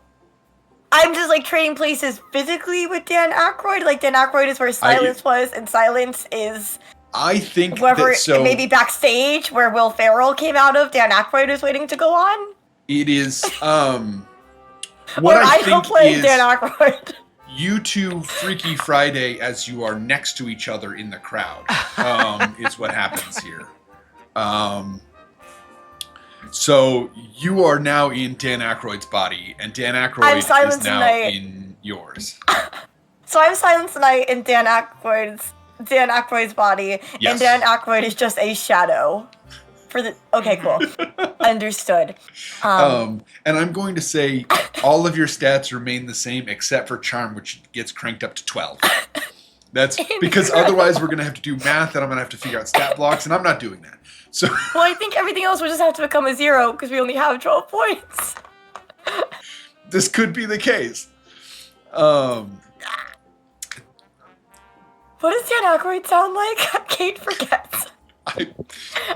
Speaker 4: I'm just like trading places physically with Dan Aykroyd. Like Dan Aykroyd is where Silence was, and Silence is
Speaker 1: I think
Speaker 4: wherever
Speaker 1: that so.
Speaker 4: maybe backstage where Will Ferrell came out of. Dan Aykroyd is waiting to go on.
Speaker 1: It is. What
Speaker 4: Or
Speaker 1: I
Speaker 4: go
Speaker 1: think
Speaker 4: play
Speaker 1: is
Speaker 4: Dan Aykroyd.
Speaker 1: you two Freaky Friday as you are next to each other in the crowd. Is what happens here. So you are now in Dan Aykroyd's body, and Dan Aykroyd is
Speaker 4: Silence
Speaker 1: now
Speaker 4: Night.
Speaker 1: in yours.
Speaker 4: So I'm Silence Night in Dan Aykroyd's body,
Speaker 1: Yes.
Speaker 4: and Dan Aykroyd is just a shadow. Okay, cool. Understood.
Speaker 1: And I'm going to say all of your stats remain the same except for charm, which gets cranked up to 12. That's because otherwise we're going to have to do math, and I'm going to have to figure out stat blocks, and I'm not doing that. So
Speaker 4: Well, I think everything else will just have to become a 0 because we only have 12 points.
Speaker 1: this could be the case. Um,
Speaker 4: What does Dan Aykroyd sound like? Kate forgets.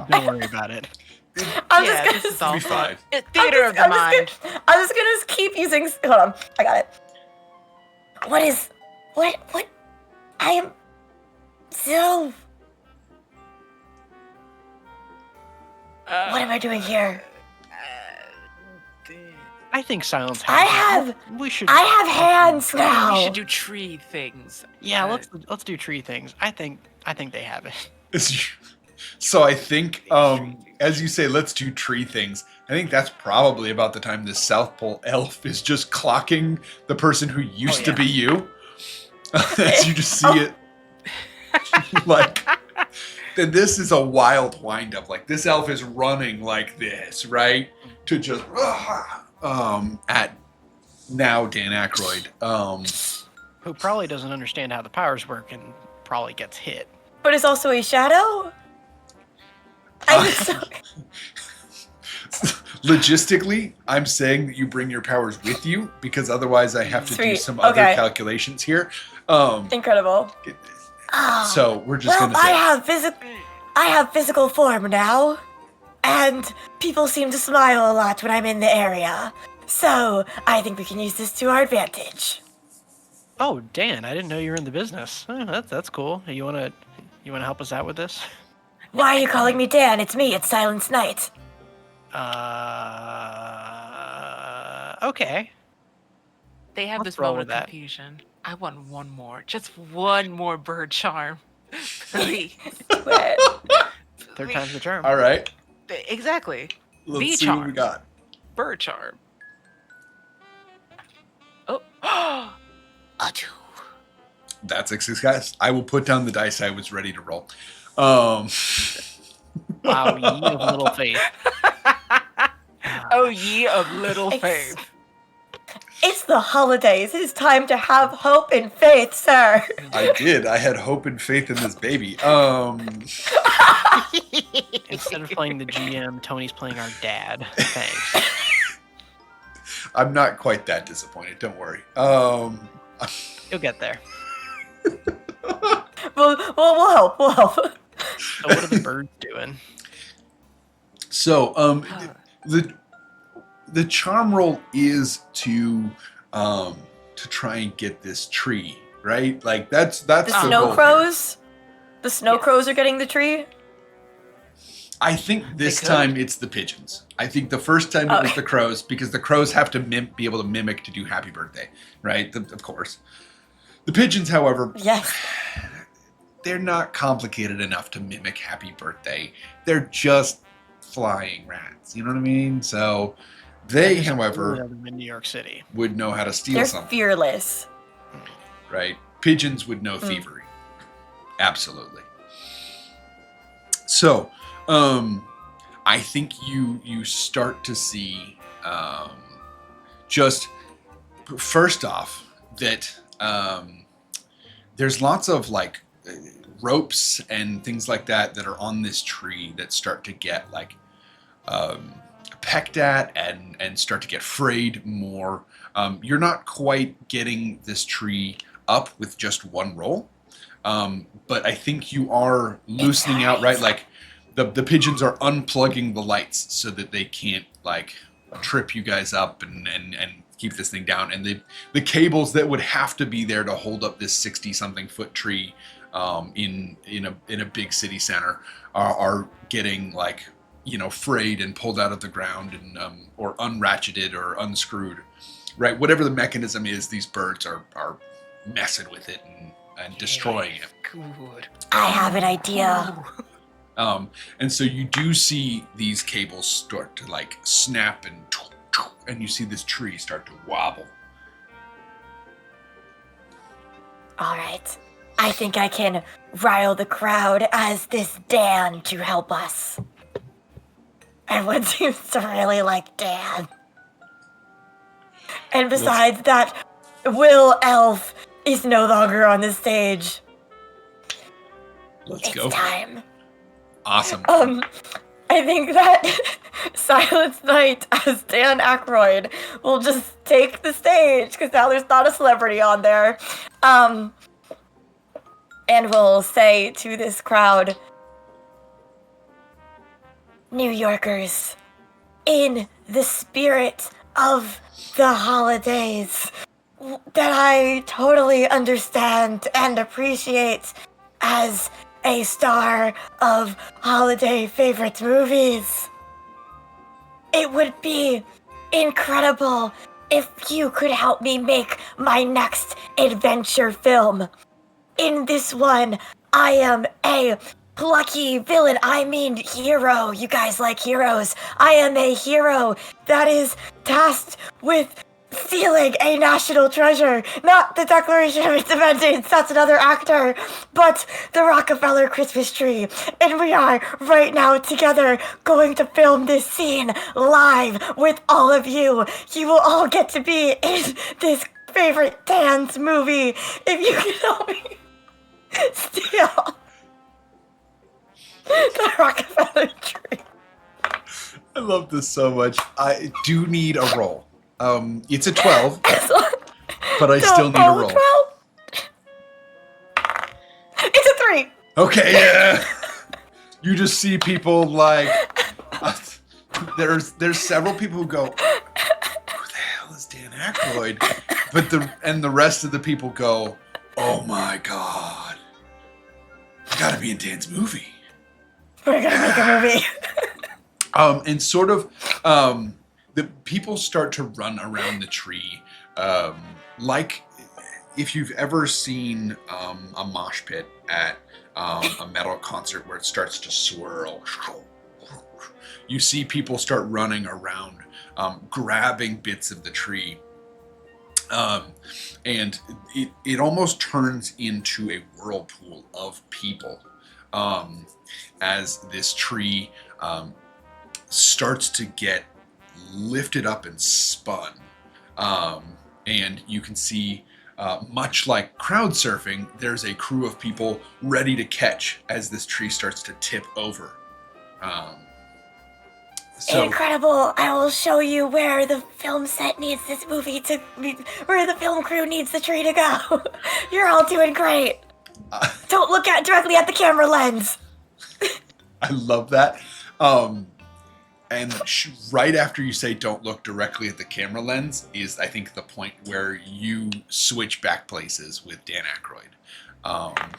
Speaker 3: Don't worry about it.
Speaker 4: I'm
Speaker 2: Yeah,
Speaker 4: just
Speaker 2: this is
Speaker 4: gonna.
Speaker 2: all
Speaker 1: be fine.
Speaker 2: fun. Theater of the mind.
Speaker 4: I'm just gonna keep using. Hold on, I got it. What? I am. So. What am I doing here?
Speaker 3: I think Silence. We should.
Speaker 4: I have hands
Speaker 2: We
Speaker 4: now.
Speaker 2: should do tree things.
Speaker 3: Yeah, let's do tree things. I think they have it.
Speaker 1: So I think, as you say, let's do tree things. I think that's probably about the time this South Pole elf is just clocking the person who used to
Speaker 3: yeah.
Speaker 1: be you. As you just see it. Like, then this is a wild wind-up. Like, this elf is running like this, right? To just, at now Dan Aykroyd.
Speaker 3: Who probably doesn't understand how the powers work and probably gets hit.
Speaker 4: But it's also a shadow. I'm so.
Speaker 1: Logistically, I'm saying that you bring your powers with you because otherwise I have to do
Speaker 4: Sweet.
Speaker 1: some other
Speaker 4: Okay.
Speaker 1: calculations here.
Speaker 4: Incredible.
Speaker 1: So we're just
Speaker 4: Well,
Speaker 1: gonna say
Speaker 4: I have physical form now, and people seem to smile a lot when I'm in the area. So I think we can use this to our advantage.
Speaker 3: Oh, Dan, I didn't know you were in the business. That's cool. You wanna help us out with this?
Speaker 4: Why are you calling me Dan? It's me. It's Silence Night.
Speaker 3: Okay.
Speaker 2: They have
Speaker 3: Let's
Speaker 2: this
Speaker 3: roll
Speaker 2: moment
Speaker 3: with
Speaker 2: of
Speaker 3: that.
Speaker 2: confusion. I want one more. Just one more bird charm. Please.
Speaker 3: Third time's the charm.
Speaker 1: all right.
Speaker 2: Exactly.
Speaker 1: Let's
Speaker 2: The
Speaker 1: see what we
Speaker 2: charm.
Speaker 1: got.
Speaker 2: Bird charm. Oh. A 2.
Speaker 1: That's a success. I will put down the dice I was ready to roll.
Speaker 3: Wow, ye of little faith.
Speaker 2: Oh, ye of little faith.
Speaker 4: It's the holidays. It is time to have hope and faith, sir.
Speaker 1: I did. I had hope and faith in this baby.
Speaker 3: Instead of playing the GM, Tony's playing our dad. Thanks.
Speaker 1: I'm not quite that disappointed. Don't worry.
Speaker 3: You'll get there.
Speaker 4: We'll help. We'll help.
Speaker 3: So what are the birds doing?
Speaker 1: So, the charm roll is to try and get this tree, right? Like that's
Speaker 4: The
Speaker 1: the
Speaker 4: snow
Speaker 1: goal here.
Speaker 4: crows. The snow crows are getting the tree.
Speaker 1: I think this
Speaker 2: could.
Speaker 1: time it's the pigeons. I think the first time it was
Speaker 4: Okay.
Speaker 1: the crows because the crows have to be able to mimic to do happy birthday, right? Of course. The pigeons, however,
Speaker 4: Yes.
Speaker 1: they're not complicated enough to mimic Happy Birthday. They're just flying rats. You know what I mean? So they, however,
Speaker 3: in New York City,
Speaker 1: would know how to steal
Speaker 4: They're
Speaker 1: something.
Speaker 4: fearless.
Speaker 1: Right? Pigeons would know thievery. Absolutely. So, I think you start to see just first off that there's lots of like ropes and things like that are on this tree that start to get like pecked at and start to get frayed more. You're not quite getting this tree up with just one roll, but I think you are loosening out, right? Like the pigeons are unplugging the lights so that they can't like trip you guys up and keep this thing down. And the cables that would have to be there to hold up this 60-something foot tree in a big city center are getting like, you know, frayed and pulled out of the ground and or unratcheted or unscrewed, right? Whatever the mechanism is, these birds are messing with it and destroying it.
Speaker 2: Good.
Speaker 4: I have an idea.
Speaker 1: And so you do see these cables start to like snap and you see this tree start to wobble.
Speaker 4: All right. I think I can rile the crowd as this Dan to help us. Everyone seems to really like Dan. And besides that, Will Elf is no longer on the stage.
Speaker 1: Let's
Speaker 4: It's
Speaker 1: go.
Speaker 4: time.
Speaker 1: Awesome.
Speaker 4: I think that Silence Night as Dan Aykroyd will just take the stage because now there's not a celebrity on there. And will say to this crowd, New Yorkers, in the spirit of the holidays that I totally understand and appreciate as a star of holiday favorite movies. It would be incredible if you could help me make my next adventure film. In this one, I am a plucky villain. I mean hero. You guys like heroes. I am a hero that is tasked with stealing a national treasure. Not the Declaration of Independence, that's another actor, but the Rockafeller Christmas tree. And we are right now together going to film this scene live with all of you. You will all get to be in this favorite dance movie if you can help me steal the Rockafeller tree.
Speaker 1: I love this so much. I do need a roll. It's a 12, but I still need a roll.
Speaker 4: 12? It's a 3.
Speaker 1: Okay, yeah. You just see people like there's several people who go, who the hell is Dan Aykroyd? But the rest of the people go, oh my god, you gotta be in Dan's movie.
Speaker 4: We're gonna make a movie.
Speaker 1: And sort of the people start to run around the tree, like if you've ever seen a mosh pit at a metal concert where it starts to swirl. You see people start running around, grabbing bits of the tree. And it almost turns into a whirlpool of people as this tree starts to get lifted up and spun. And you can see, much like crowd surfing, there's a crew of people ready to catch as this tree starts to tip over.
Speaker 4: Incredible! I will show you where the film set needs this movie to be, where the film crew needs the tree to go. You're all doing great. Don't look directly at the camera lens.
Speaker 1: I love that. And right after you say don't look directly at the camera lens is, I think, the point where you switch back places with Dan Aykroyd.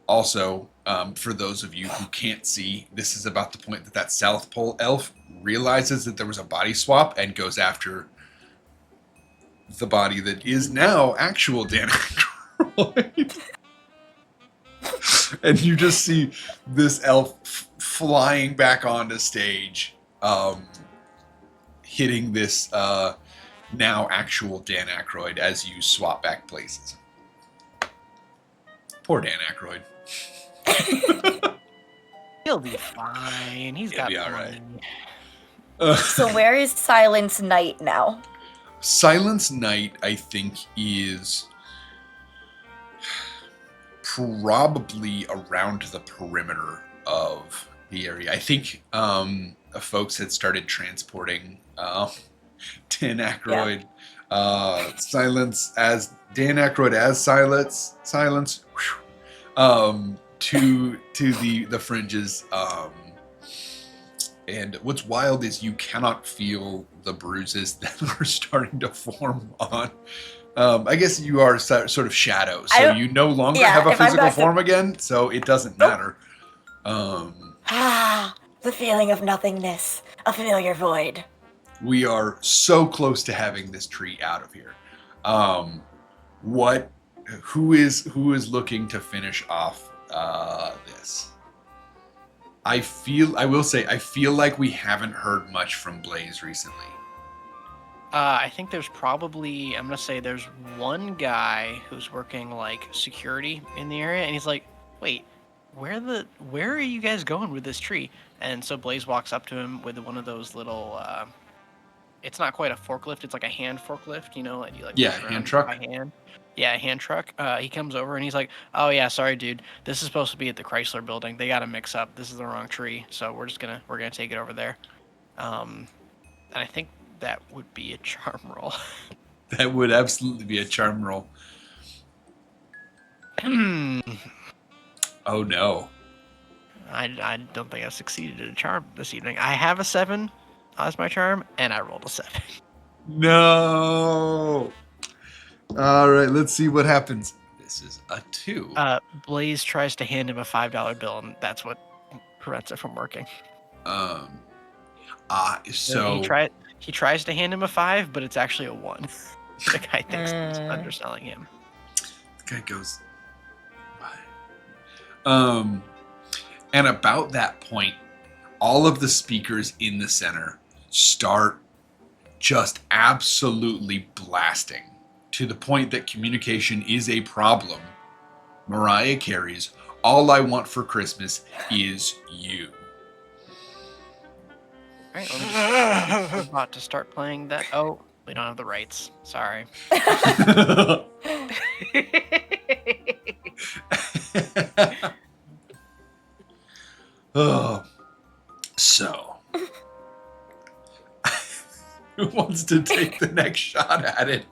Speaker 1: Also, for those of you who can't see, this is about the point that South Pole elf realizes that there was a body swap and goes after the body that is now actual Dan Aykroyd. And you just see this elf flying back onto stage, hitting this now actual Dan Aykroyd as you swap back places. Poor Dan Aykroyd.
Speaker 3: He'll be fine. He's got
Speaker 1: be all
Speaker 3: money.
Speaker 1: right.
Speaker 4: So where is Silence Knight now?
Speaker 1: Silence Knight, I think, is probably around the perimeter of the area. I think folks had started transporting Dan Aykroyd, Silence as Dan Aykroyd as Silence, to the fringes. And what's wild is you cannot feel the bruises that are starting to form on. I guess you are sort of shadows, so you no longer have a physical form again, so it doesn't matter.
Speaker 4: The feeling of nothingness, a familiar void.
Speaker 1: We are so close to having this tree out of here. Who is looking to finish off this? I will say I feel like we haven't heard much from Blaze recently.
Speaker 3: I think there's probably, I'm gonna say there's one guy who's working like security in the area, and he's like, wait, where are you guys going with this tree? And so Blaze walks up to him with one of those little, it's not quite a forklift, it's like a hand forklift, you know, like you like
Speaker 1: hand truck.
Speaker 3: by hand. Yeah, a hand truck. He comes over and he's like, "Oh yeah, sorry, dude. This is supposed to be at the Chrysler Building. They got to mix up. This is the wrong tree. So we're gonna take it over there." And I think that would be a charm roll.
Speaker 1: That would absolutely be a charm roll. Oh no.
Speaker 3: I don't think I've succeeded at a charm this evening. I have a 7 as my charm, and I rolled a 7.
Speaker 1: No. All right, let's see what happens. This is a 2.
Speaker 3: Blaze tries to hand him a $5 bill, and that's what prevents it from working.
Speaker 1: So
Speaker 3: he tries to hand him a 5, but it's actually a 1. The guy thinks he's underselling him.
Speaker 1: The guy goes, and about that point, all of the speakers in the center start just absolutely blasting to the point that communication is a problem. Mariah Carey's "All I Want for Christmas Is You."
Speaker 3: All right, we're about to start playing that. Oh, we don't have the rights. Sorry.
Speaker 1: Oh, so who wants to take the next shot at it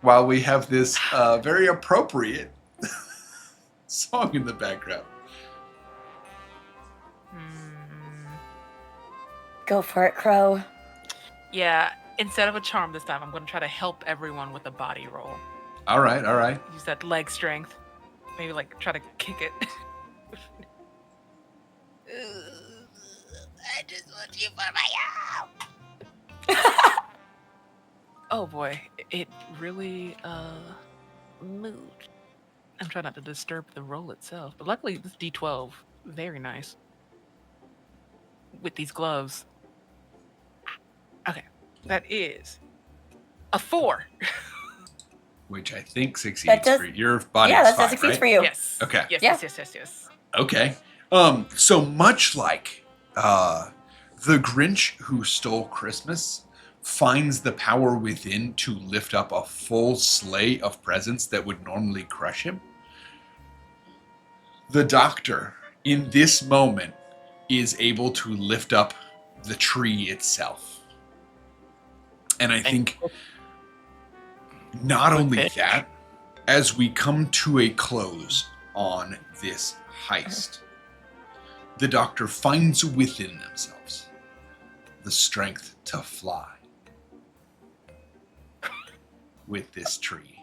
Speaker 1: while we have this very appropriate song in the background?
Speaker 4: Go for it, Crow.
Speaker 2: Yeah, instead of a charm this time, I'm going to try to help everyone with a body roll.
Speaker 1: All right.
Speaker 2: Use that leg strength. Maybe like try to kick it. I just want you for my help. Oh boy, it really moved. I'm trying not to disturb the roll itself, but luckily this D12, very nice. With these gloves. Okay, that is a 4.
Speaker 1: Which I think succeeds for your body.
Speaker 4: Yeah,
Speaker 1: is
Speaker 4: that
Speaker 1: 5,
Speaker 4: succeeds
Speaker 1: right?
Speaker 4: for you.
Speaker 2: Yes.
Speaker 1: Okay.
Speaker 2: Yes.
Speaker 1: Okay. So much like the Grinch who stole Christmas finds the power within to lift up a full sleigh of presents that would normally crush him, the Doctor, in this moment, is able to lift up the tree itself. And I think not only that, as we come to a close on this heist, the Doctor finds within themselves the strength to fly with this tree.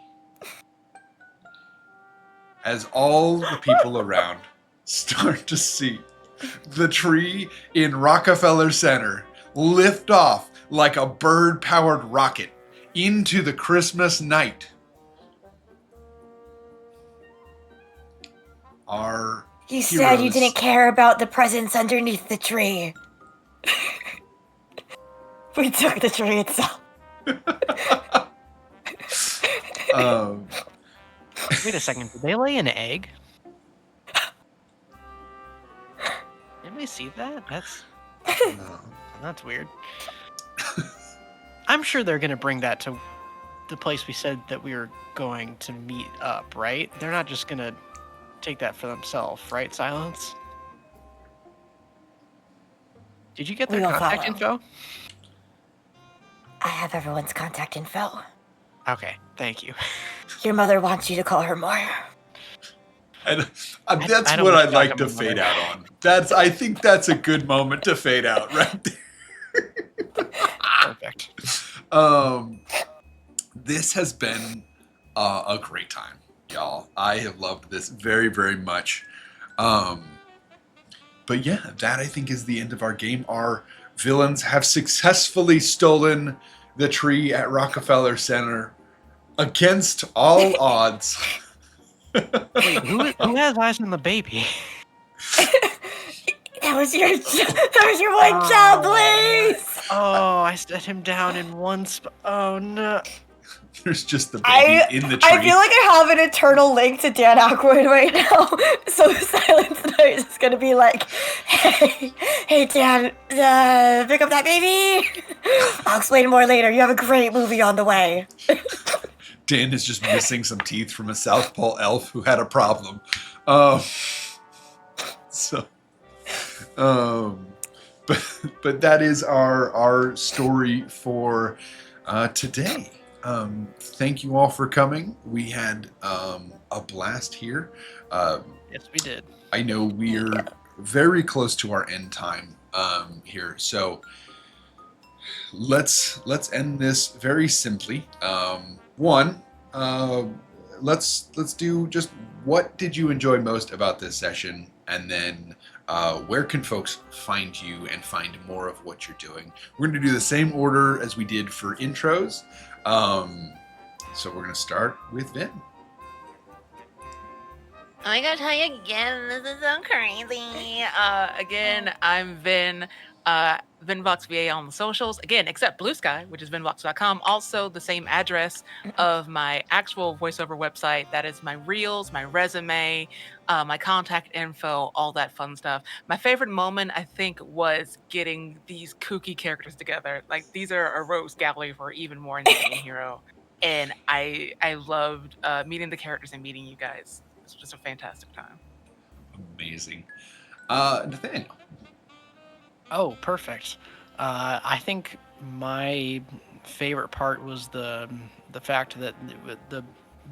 Speaker 1: As all the people around start to see the tree in Rockafeller Center lift off like a bird-powered rocket into the Christmas night, our
Speaker 4: You said you
Speaker 1: heroes-
Speaker 4: didn't care about the presents underneath the tree. We took the tree itself.
Speaker 3: Wait a second. Did they lay an egg? Did we see that? That's weird. I'm sure they're gonna bring that to the place we said that we were going to meet up, right? They're not just gonna take that for themselves, right, Silence? Did you get their
Speaker 4: We will
Speaker 3: contact
Speaker 4: follow.
Speaker 3: info?
Speaker 4: I have everyone's contact info.
Speaker 3: Okay, thank you.
Speaker 4: Your mother wants you to call her more.
Speaker 1: And that's
Speaker 3: I don't
Speaker 1: what
Speaker 3: wish
Speaker 1: I'd
Speaker 3: back
Speaker 1: like
Speaker 3: on
Speaker 1: to
Speaker 3: my
Speaker 1: fade
Speaker 3: mother.
Speaker 1: out on. I think that's a good moment to fade out right there.
Speaker 3: Perfect.
Speaker 1: This has been a great time, y'all. I have loved this very, very much. But yeah, that I think is the end of our game. Our villains have successfully stolen the tree at Rockefeller Center against all odds.
Speaker 3: Wait, who has eyes on the baby?
Speaker 4: That was your one job, please.
Speaker 3: Oh, I set him down in one spot. Oh no.
Speaker 1: There's just the baby in the tree.
Speaker 4: I feel like I have an eternal link to Dan Aykroyd right now. So Silence Night is gonna be like, hey Dan, pick up that baby. I'll explain more later. You have a great movie on the way.
Speaker 1: Dan is just missing some teeth from a South Pole elf who had a problem. But that is our story for today. Thank you all for coming. We had a blast here.
Speaker 3: Yes, we did.
Speaker 1: I know we're very close to our end time here, so let's end this very simply. Let's do just what did you enjoy most about this session, and then where can folks find you and find more of what you're doing. We're going to do the same order as we did for intros. So we're going to start with Vin.
Speaker 2: Oh my gosh, hi again. This is so crazy. Again, I'm Vin. VinVoxVA on the socials. Again, except Blue Sky, which is vinvox.com. Also the same address of my actual voiceover website. That is my reels, my resume, my contact info, all that fun stuff. My favorite moment, I think, was getting these kooky characters together. Like, these are a rogues gallery for even more insane hero. And I loved meeting the characters and meeting you guys. It's just a fantastic time.
Speaker 1: Amazing. Nathaniel.
Speaker 3: Oh, perfect. I think my favorite part was the fact that the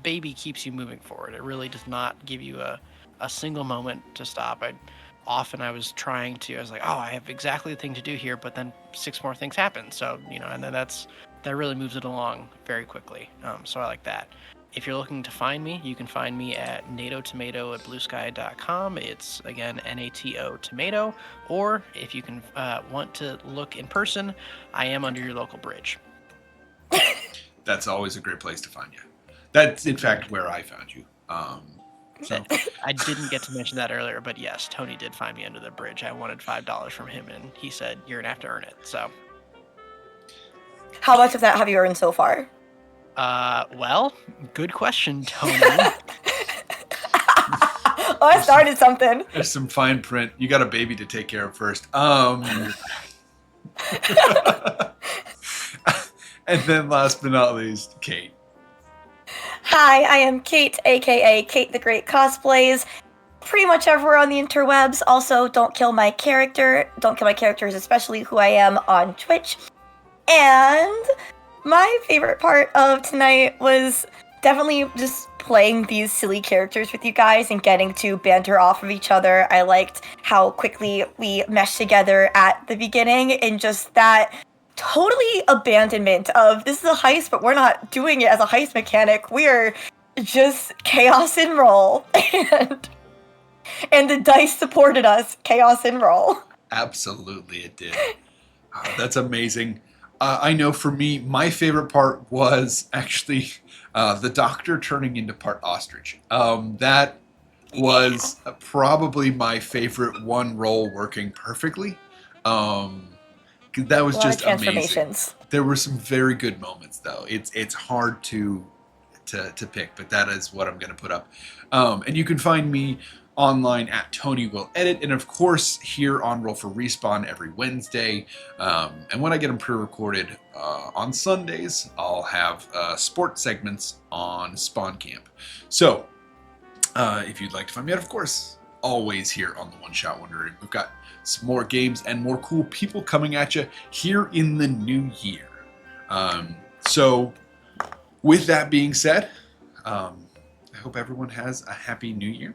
Speaker 3: baby keeps you moving forward. It really does not give you a single moment to stop. I was like, oh, I have exactly the thing to do here, but then 6 more things happen. So, and then that really moves it along very quickly. So I like that. If you're looking to find me, you can find me at natotomato@bluesky.com. It's, again, NATO tomato. Or if you can want to look in person, I am under your local bridge.
Speaker 1: That's always a great place to find you. That's, in fact, where I found you. So
Speaker 3: I didn't get to mention that earlier, but yes, Tony did find me under the bridge. I wanted $5 from him, and he said, you're going to have to earn it. So,
Speaker 4: How much of that have you earned so far?
Speaker 3: well, good question, Tony.
Speaker 4: Oh, I started something.
Speaker 1: there's some fine print. You got a baby to take care of first. And then last but not least, Kate.
Speaker 4: Hi, I am Kate, aka Kate the Great Cosplays. Pretty much everywhere on the interwebs. Also, don't kill my character. Don't kill my characters, especially who I am on Twitch. And my favorite part of tonight was definitely just playing these silly characters with you guys and getting to banter off of each other. I liked how quickly we meshed together at the beginning, and just that totally abandonment of, this is a heist, but we're not doing it as a heist mechanic. We're just chaos and roll. And the dice supported us, chaos and roll.
Speaker 1: Absolutely, it did. That's amazing. I know for me, my favorite part was actually the doctor turning into part ostrich. That was probably my favorite one role working perfectly. 'Cause that was
Speaker 4: A lot of
Speaker 1: just amazing.
Speaker 4: transformations.
Speaker 1: There were some very good moments though. It's hard to pick, but that is what I'm going to put up. And you can find me online at Tony Will Edit, and of course here on Roll for Respawn every Wednesday. And when I get them pre-recorded on Sundays, I'll have sports segments on Spawn Camp. So if you'd like to find me out, of course, always here on the One Shot Wondarium. We've got some more games and more cool people coming at you here in the new year. So with that being said, I hope everyone has a happy new year,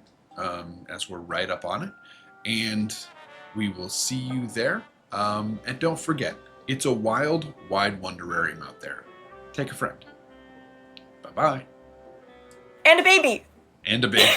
Speaker 1: as we're right up on it. And we will see you there. And don't forget, it's a wild, wide Wonderarium out there. Take a friend. Bye-bye.
Speaker 4: And a baby.
Speaker 1: And a baby.